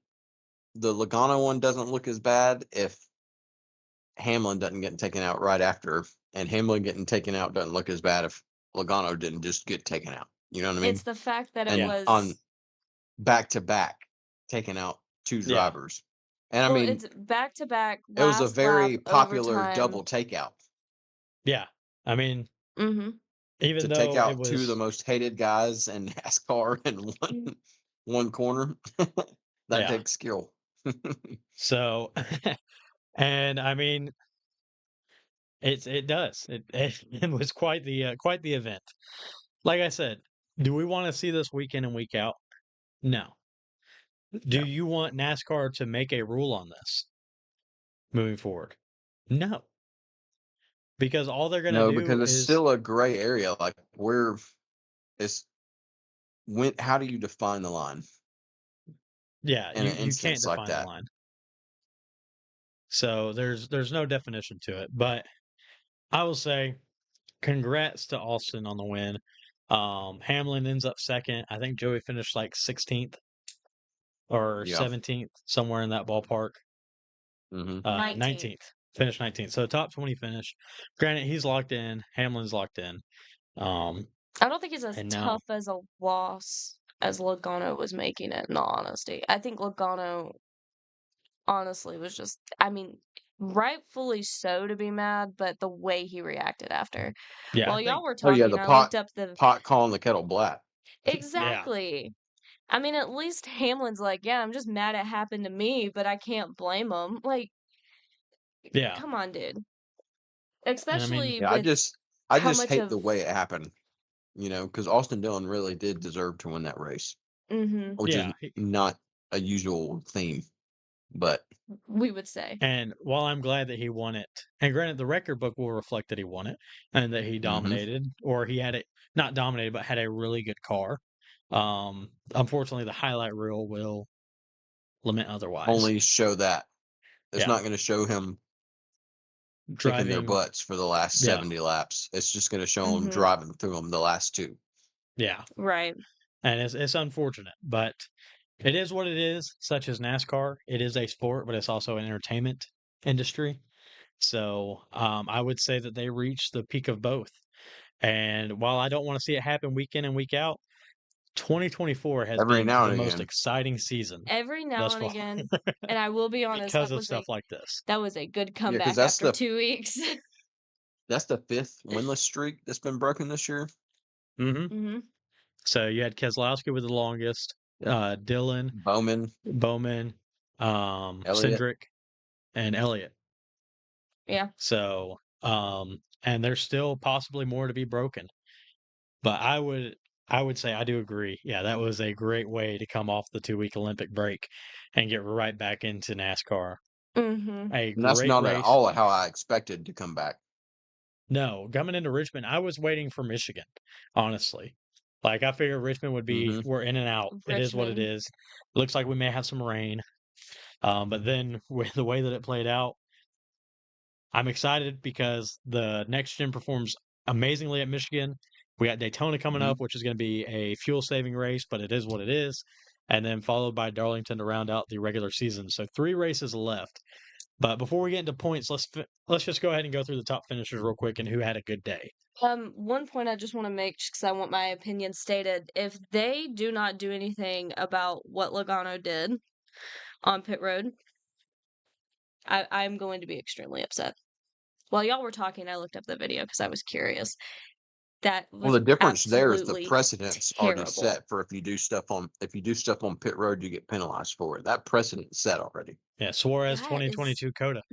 The Logano one doesn't look as bad if Hamlin doesn't get taken out right after, and Hamlin getting taken out doesn't look as bad if Logano didn't just get taken out. You know what I mean? It's the fact that it Yeah, And on was back to back, taking out two yeah, drivers, and I well, mean it's back to back, it was a last lap, very popular overtime. double takeout yeah. I mean, Mhm. even to take though it out two of the was, most hated guys in NASCAR in Mm. one corner. That yeah. takes skill. So, and I mean, it does. It was quite the event. Like I said, do we want to see this week in and week out? No. Do Yeah. you want NASCAR to make a rule on this moving forward? No, because all they're gonna No, do because it's is still a gray area. Like where it's when how do you define the line yeah, in an you can't instance like define the that? line. So there's no definition to it. But I will say congrats to Austin on the win. Hamlin ends up second. I think Joey finished like 16th or Yeah. 17th, somewhere in that ballpark. Mm-hmm. 19th. 19th. Finished 19th. So top 20 finish. Granted, he's locked in. Hamlin's locked in. Um, I don't think it's as and now, tough as a loss as Logano was making it, in all honesty. I think Logano honestly was just, I mean, rightfully so to be mad, but the way he reacted after. yeah, I While y'all think, were Oh yeah, talking, the I looked up the pot calling the kettle black. yeah, exactly. I mean, at least Hamlin's like, yeah, I'm just mad it happened to me, but I can't blame him. Like, yeah. come on, dude. especially Yeah, with I how just much hate of the way it happened. Because Austin Dillon really did deserve to win that race, mhm, which is Yeah, not a usual theme. But we would say. and while I'm glad that he won it, and granted, the record book will reflect that he won it and that he mhm, dominated, or he had it not dominated, but had a really good car. Unfortunately, the highlight reel will lament otherwise. only show that. It's Yeah, not going to show him kicking their driving. butts for the last Yeah, 70 laps. It's just going to show them Mhm, driving through them the last two. yeah, right. and it's unfortunate, but it is what it is. Such as NASCAR, it is a sport, but it's also an entertainment industry. So I would say that they reached the peak of both. And while I don't want to see it happen week in and week out, 2024 has Every been now the and most again. exciting season Every now thus and far again, and I will be honest, because of stuff like this. that was a good Yeah, because comeback after 2 weeks. that's the fifth winless streak that's been broken this year. Hmm. Mhm, So you had Keselowski with the longest, Dylan, Bowman, Bowman, Elliott. Cindric, and Elliott. yeah. So, and there's still possibly more to be broken. But I would say I do agree. Yeah, that was a great way to come off the 2-week Olympic break and get right back into NASCAR. Mhm. A And that's great not at race. all how I expected to come back. No, coming into Richmond, I was waiting for Michigan, honestly. Like I figured Richmond would be Hmm. we're in and out. It is what it Richmond. is. Looks like we may have some rain. But then with the way that it played out, I'm excited because the next gen performs amazingly at Michigan. We got Daytona coming Hmm. up, which is going to be a fuel saving race, but it is what it is. And then followed by Darlington to round out the regular season. So 3 races left. But before we get into points, let's just go ahead and go through the top finishers real quick and who had a good day. One point I just want to make, just because I want my opinion stated. If they do not do anything about what Logano did on pit road, I'm going to be extremely upset. While y'all were talking, I looked up the video because I was curious. That Well, was the difference there is the absolutely precedent's already terrible. set for if you do stuff on pit road, you get penalized for it. That precedent's set already. Yeah, Suarez That is 2022 Coda.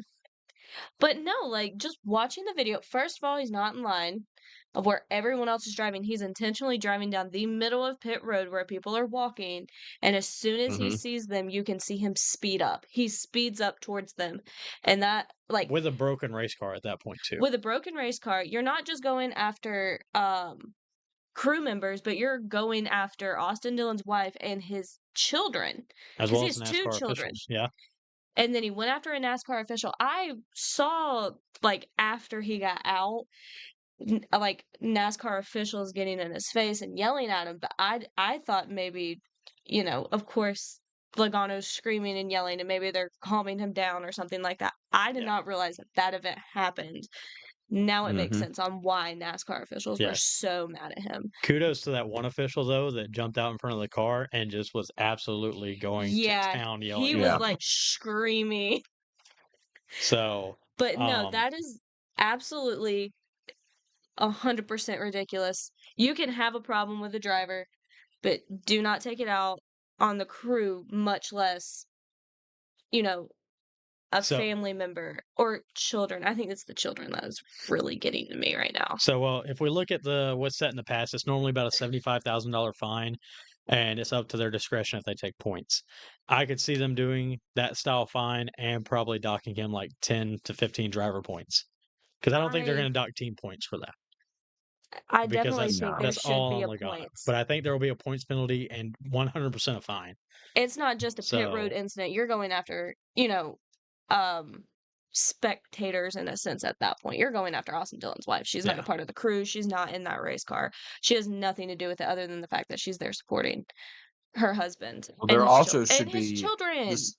But no, like, just watching the video, first of all, he's not in line of where everyone else is driving. He's intentionally driving down the middle of pit road where people are walking, and as soon as he Hmm. sees them, you can see him speed up. He speeds up towards them. And that, like, With a broken race car at that point too, with a broken race car, you're not just going after crew members, but you're going after Austin Dillon's wife and his children, as because well he as has two NASCAR children. officials. Yeah. And then he went after a NASCAR official. I saw, like, after he got out, like, NASCAR officials getting in his face and yelling at him, but I thought maybe, of course, Logano's screaming and yelling, and maybe they're calming him down or something like that. I did Yeah. not realize that that event happened. Now it makes Hmm. sense on why NASCAR officials were Yeah. so mad at him. Kudos to that one official though that jumped out in front of the car and just was absolutely going to Yeah, town yelling he at was, Yeah. him. like, screaming. So, But no, um, that is absolutely 100% ridiculous. You can have a problem with the driver, but do not take it out on the crew, much less, you know, a so family member or children. I think it's the children that is really getting to me right now. well, if we look at the what's set in the past, it's normally about a $75,000 fine, and it's up to their discretion if they take points. I could see them doing that style fine and probably docking him like 10 to 15 driver points because I don't think they're I going to dock team points for that I because definitely that's think No. there that's should all be on a Logano. points. But I think there will be a points penalty and 100% a fine. It's not just a pit road So incident. You're going after, spectators in a sense at that point. You're going after Austin Dillon's wife. She's not a yeah, part of the crew. She's not in that race car. She has nothing to do with it other than the fact that she's there supporting her husband Well, and there his also and should his be children. this.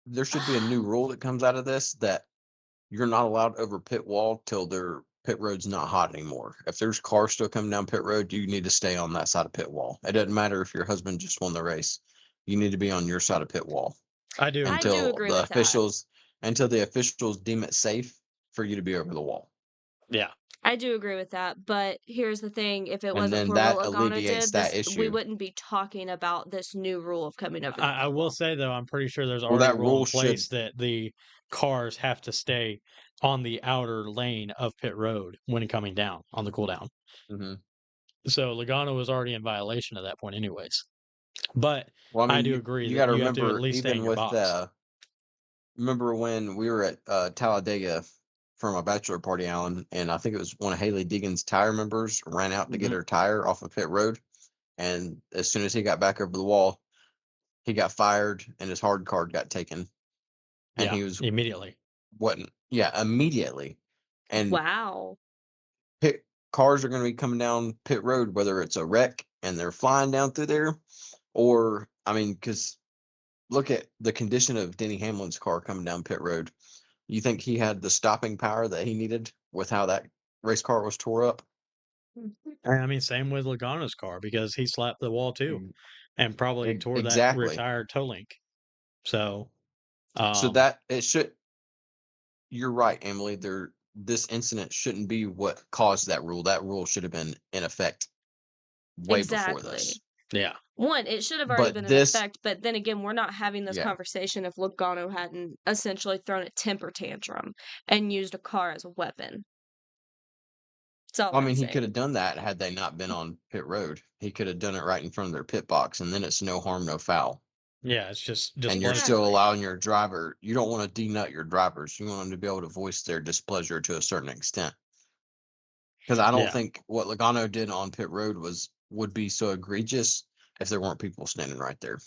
There should be a new rule that comes out of this that you're not allowed over pit wall till their pit road's not hot anymore. If there's cars still coming down pit road, you need to stay on that side of pit wall. It doesn't matter if your husband just won the race. You need to be on your side of pit wall I do I agree. do until agree the with that. officials deem it safe for you to be over the wall. Yeah. I do agree with that, but here's the thing, if it And wasn't then for what that Logano alleviates did, that we issue. wouldn't be talking about this new rule of coming over the I pit will wall. say though, I'm pretty sure there's Well, already a that rule in rule should place that the cars have to stay on the outer lane of pit road when coming down on the cooldown. Mhm. So Logano was already in violation at that point, anyways. But Well, I I mean, do agree you that got to you have to at remember, least stay in even your with box. remember when we were at Talladega for my bachelor party, Alan, and I think it was one of Haley Deegan's tire members ran out to get Mhm. her tire off of pit road, and as soon as he got back over the wall, he got fired and his hard card got taken, and Yeah, he was immediately. wasn't immediately, and Wow. pit cars are going to be coming down pit road, whether it's a wreck and they're flying down through there, or I mean, because look at the condition of Denny Hamlin's car coming down pit road. You think he had the stopping power that he needed with how that race car was tore up? And I mean, same with Logano's car because he slapped the wall too, and probably tore that rear Exactly. tire toe link. So, So um, that it should. You're right, Emily. This incident shouldn't be what caused that rule. That rule should have been in effect way before Exactly. this. yeah, One, it should have already But been in this, effect, but then again, we're not having this yeah. conversation if Logano hadn't essentially thrown a temper tantrum and used a car as a weapon. That's all I I'm mean, he saying. could have done that had they not been on pit road. He could have done it right in front of their pit box, and then it's no harm, no foul. yeah, it's just And you're still Exactly. allowing your driver. You don't want to denut your drivers. You want them to be able to voice their displeasure to a certain extent. Because I don't yeah. think what Logano did on pit road would be so egregious if there weren't people standing right there.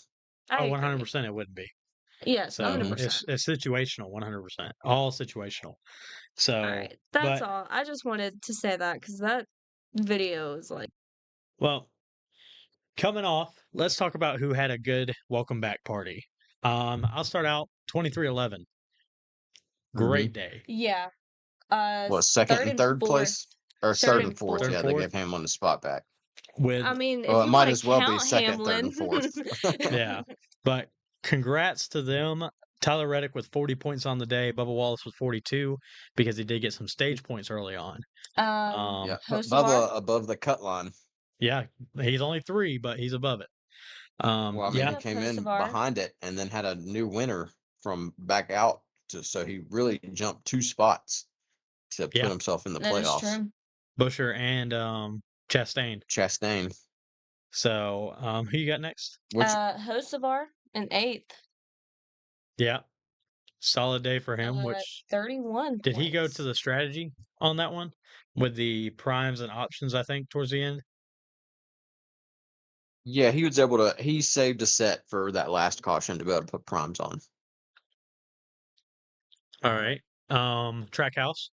I Oh, agree. 100% it wouldn't be. Yes, So 100%. it's situational, 100%, all situational. So, Alright, that's but all. I just wanted to say that because that video is like, well, coming off, let's talk about who had a good welcome back party. I'll start out 2311. Mm-hmm. Great day. yeah, What, second third and and third fourth. place? Or Third third and and fourth? Third fourth. and Yeah, they fourth gave Hamlin the spot back. with I mean, if Well, it you might want as to well be count second, third, Hamlin. and fourth. yeah. But congrats to them. Tyler Reddick with 40 points on the day. Bubba Wallace with 42 because he did get some stage points early on. Yeah, put Hocevar. Bubba above the cut line. Yeah, he's only 3, but he's above it. Well, I mean, Big he Yeah, up came in Hocevar. behind it and then had a new winner from back out. So he really jumped 2 spots to put yeah. himself in the That is playoffs. true. Busher and Chastain. Chastain, So, who you got next? which, Hocevar in 8th. Yeah, solid day for him. Which 31 did he go to points. the strategy on that one with the primes and options? I think towards the end. yeah, he saved a set for that last caution to be able to put primes on. All right. Trackhouse.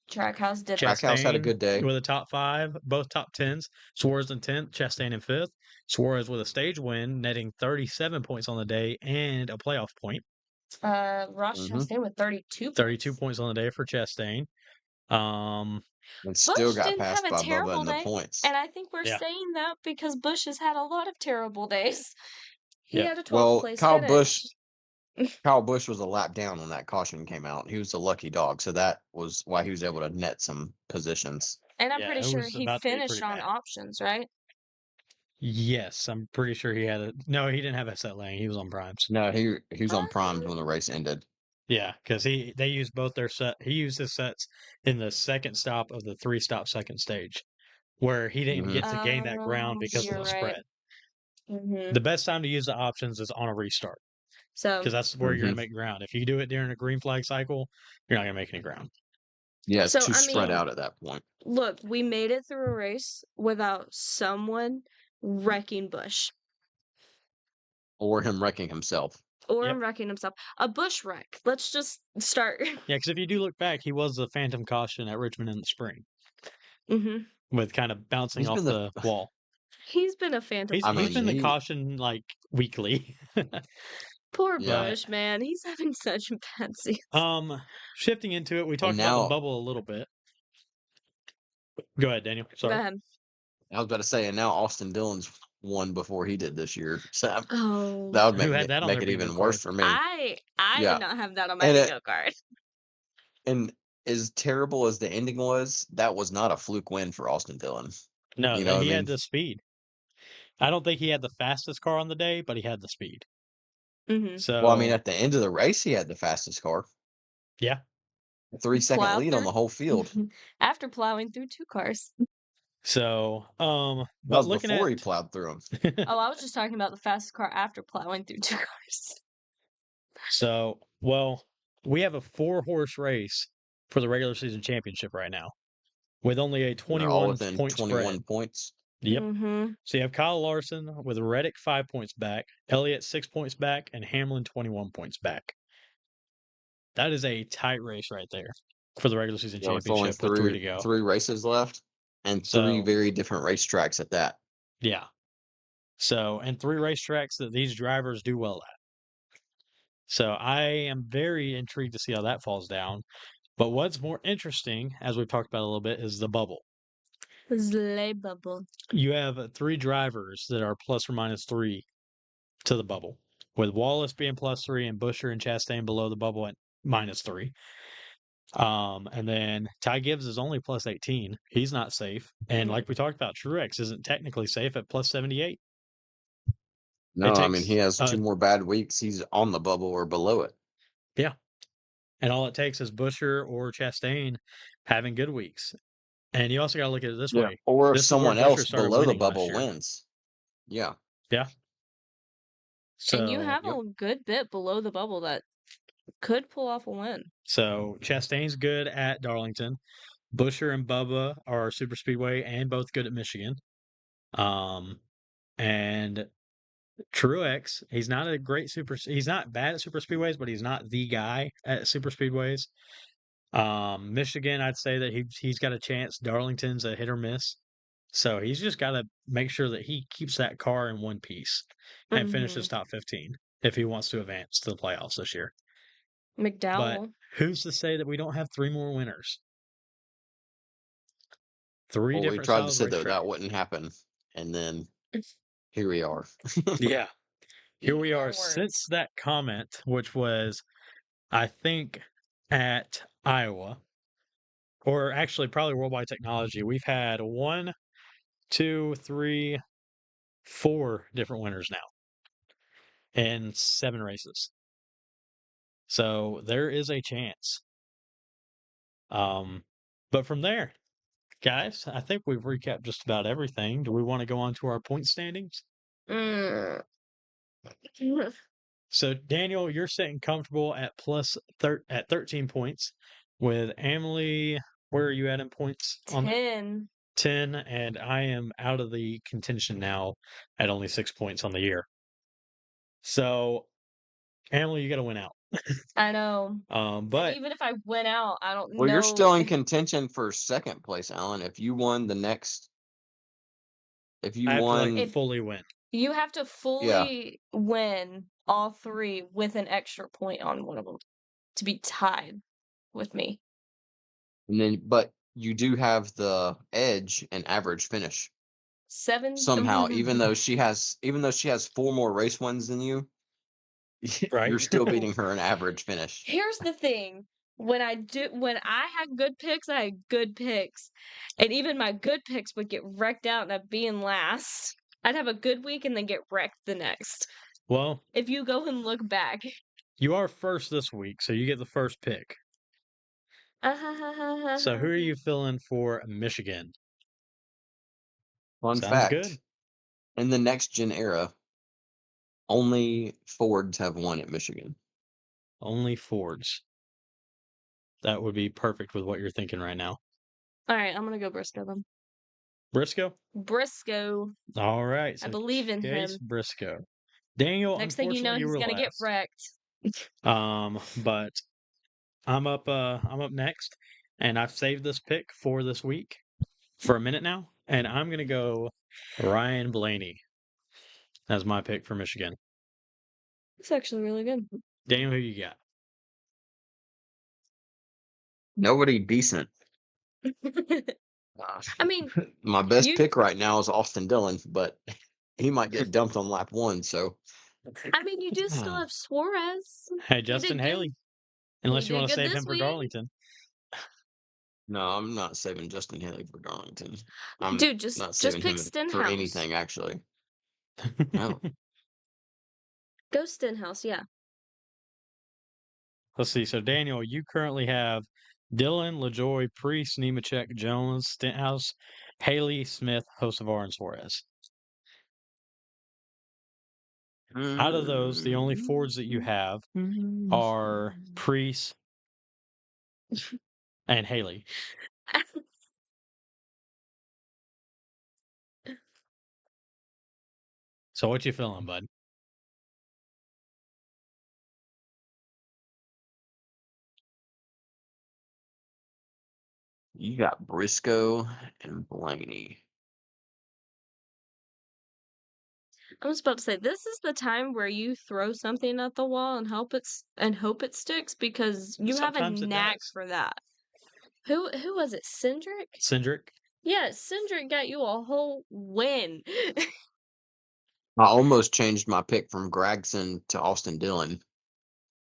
Trackhouse did. Trackhouse had a Chastain good day. with a top 5, both top 10s. Suarez in 10th, Chastain in 5th. Suarez with a stage win, netting 37 points on the day and a playoff point. Ross Hmm. Chastain with 32 32 points. points on the day for Chastain. Um, And still Bush got didn't have passed a by Bubba terrible in the day, points. and I think we're yeah, saying that because Bush has had a lot of terrible days. He yep. had a 12th Well, place Kyle finish. Busch was a lap down when that caution came out. He was the lucky dog, so that was why he was able to net some positions. And I'm Yeah, pretty it sure was he about to be finished pretty on bad. options, right? Yes, I'm pretty sure he had a. No, he didn't have a set lane. He was on primes. No, he was on primes Uh, when the race ended. Yeah, because they used both their set. He used his sets in the second stop of the 3-stop second stage, where he didn't Hmm. get to gain that ground because of you're the right. spread. Mm-hmm. The best time to use the options is on a restart So, because that's where you're Hmm. going to make ground. If you do it during a green flag cycle, you're not going to make any ground. Yeah, it's so too I spread mean, out at that point, look, we made it through a race without someone wrecking Bush or him wrecking himself. or Yep. him wrecking himself. A Bush wreck. Let's just start. Yeah, because if you do look back, he was the phantom caution at Richmond in the spring Mm-hmm. with kind of bouncing He's off been the. the wall. He's been a phantom He's I he's mean, been the caution. caution like weekly. Poor yeah, But Bush, man. He's having such a bad season. shifting into it, we and talked about the now bubble a little bit. Go ahead, Daniel. Go Sorry. ahead. I was about to say, and now Austin Dillon's won before he did this year, so Oh, that would Who had that on make their it bingo even card? worse for me. I did Yeah, not have that on my and bingo card. and as terrible as the ending was, that was not a fluke win for Austin Dillon. No, You know what I he had mean? the speed. I don't think he had the fastest car on the day, but he had the speed. Mm-hmm. Well, I mean, So at the end of the race, he had the fastest car. yeah, 3-second Plow lead on through the whole field. after plowing through 2 cars. So, That but was looking before he at plowed through them. Oh, I was just talking about the fastest car after plowing through 2 cars. so, well, we have a 4-horse race for the regular season championship right now, with only a And they're all 21 within point spread. 21 points. Yep. Mhm. So you have Kyle Larson with Reddick 5 points back, Elliott 6 points back, and Hamlin 21 points back. That is a tight race right there for the regular season You know, with only championship with 3 to go. three races left and 3 So, very different racetracks at that. yeah. So, and 3 racetracks that these drivers do well at. So I am very intrigued to see how that falls down. But what's more interesting, as we've talked about a little bit, is the bubble. Sleigh bubble. You have 3 drivers that are plus or minus 3 to the bubble, with Wallace being plus 3 and Busher and Chastain below the bubble at minus 3. And then Ty Gibbs is only plus 18. He's not safe. And like we talked about, Truex isn't technically safe at plus 78. No, I mean, takes he has 2 more bad weeks. He's on the bubble or below it. Yeah. And all it takes is Busher or Chastain having good weeks. And you also got to look at it this way. Or if This is where someone Busher else started below the winning last bubble year. wins. Yeah. Yeah. And you So, have a good bit below the bubble that could pull off a win. so Chastain's good at Darlington. Busher and Bubba are super speedway and both good at Michigan. And Truex, he's not a great he's not bad at super speedways, but he's not the guy at super speedways. Michigan, I'd say that he's got a chance. Darlington's a hit or miss. So he's just got to make sure that he keeps that car in one piece and finishes top 15 if he wants to advance to the playoffs this year. But McDowell. who's to say that we don't have 3 more winners? 3 Well, we different tried to styles say of that racetrack. that wouldn't happen. And then here we are. Yeah. Here we Your are words. since that comment, which was, I think, at Iowa, or actually probably Worldwide Technology. We've had 1, 2, 3, 4 different winners now in 7 races. So there is a chance. But from there, guys, I think we've recapped just about everything. Do we want to go on to our point standings? Mm. So Daniel, you're sitting comfortable at at 13 points, with Emily. Where are you at in points? 10. 10, and I am out of the contention now at only 6 points on the year. So, Emily, you got to win out. I know. And But even if I went out, I don't Well, know. you're still in contention for second place, Alan. If you won the next, if you I have to won, like fully win. You have to fully win all 3 with an extra point on one of them to be tied with me. and then, but you do have the edge and average finish 7 somehow, even though she has 4 more race wins than you, Right. you're still beating her in average finish. Here's the thing. When I had good picks, I had good picks. And even my good picks would get wrecked out and I'd be in last. I'd have a good week and then get wrecked the next. Well, If you go and look back. you are first this week, so you get the first pick. So, who are you feeling for Michigan? Fun Sounds fact: good. in the next gen era, only Fords have won at Michigan. Only Fords. That would be perfect with what you're thinking right now. All right, I'm going to go Briscoe then. Briscoe? Briscoe. All right. So I believe in Chase him. Briscoe. Daniel, Next thing you know, unfortunately, you he's were going to get last. wrecked. But I'm up next, and I've saved this pick for this week for a minute now, and I'm gonna go Ryan Blaney as my pick for Michigan. It's actually really good. Daniel, who you got? Nobody decent. I mean, My best you pick right now is Austin Dillon, but he might get dumped on lap 1. So you do still have Suarez. Hey, Justin did good. Haley. Unless He you did want to good save this him for week. Darlington. no, I'm not saving Justin Haley for Darlington. I'm Dude, just not saving pick him for Stenhouse. anything, actually. No. Go Stenhouse, yeah. Let's see. So Daniel, you currently have Dylan, LaJoy, Priest, Nemechek, Jones, Stenthouse, Haley, Smith, Hocevar, and Suarez. Out of those, the only Fords that you have are Priest and Haley. So what you feeling, bud? You got Briscoe and Blaney. I was about to say this is the time where you throw something at the wall and hope it sticks because you have a Sometimes it knack does. for that. Who was it? Cindric? Cindric? Yeah, Cindric got you a whole win. I almost changed my pick from Gregson to Austin Dillon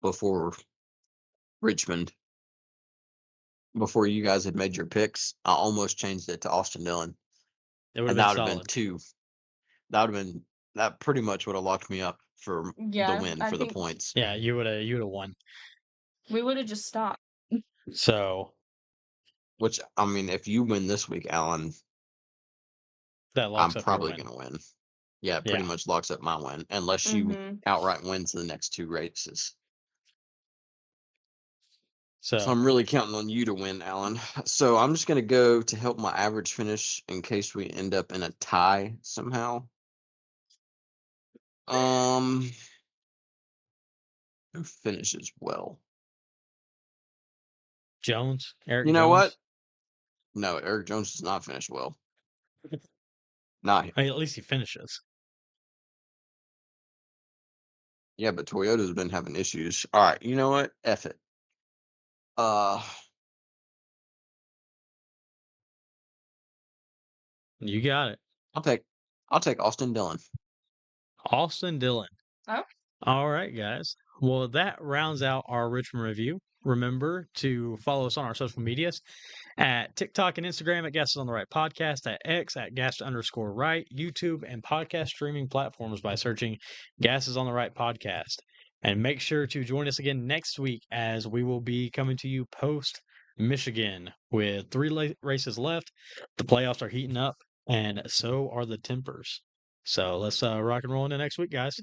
before Richmond. Before you guys had made your picks, I almost changed it to Austin Dillon. It would have And been that would have been solid. 2. That pretty much would have locked me up for the Yeah, win, I for the think points. Yeah, you would have won. we would have just stopped. So Which, I mean, if you win this week, Alan, that I'm locks up your probably win. going to win. Yeah, it pretty Yeah. much locks up my win, unless you Mm-hmm. outright wins the next 2 races. So So I'm really counting on you to win, Alan. So I'm just going to go to help my average finish in case we end up in a tie somehow. Who finishes well? Jones, Eric You know Jones. what? No, Eric Jones does not finish well. Not I mean, at least he finishes. Yeah, but Toyota's been having issues. All right, you know what? F it. You got it. I'll take Austin Dillon. Austin Dillon. Oh. All right, guys. Well, that rounds out our Richmond review. Remember to follow us on our social medias at TikTok and Instagram at Gas on the Right Podcast, at X at Gas_Right, YouTube, and podcast streaming platforms by searching Gas is on the Right Podcast. And make sure to join us again next week as we will be coming to you post Michigan with 3 races left. The playoffs are heating up, and so are the tempers. So let's rock and roll into next week, guys.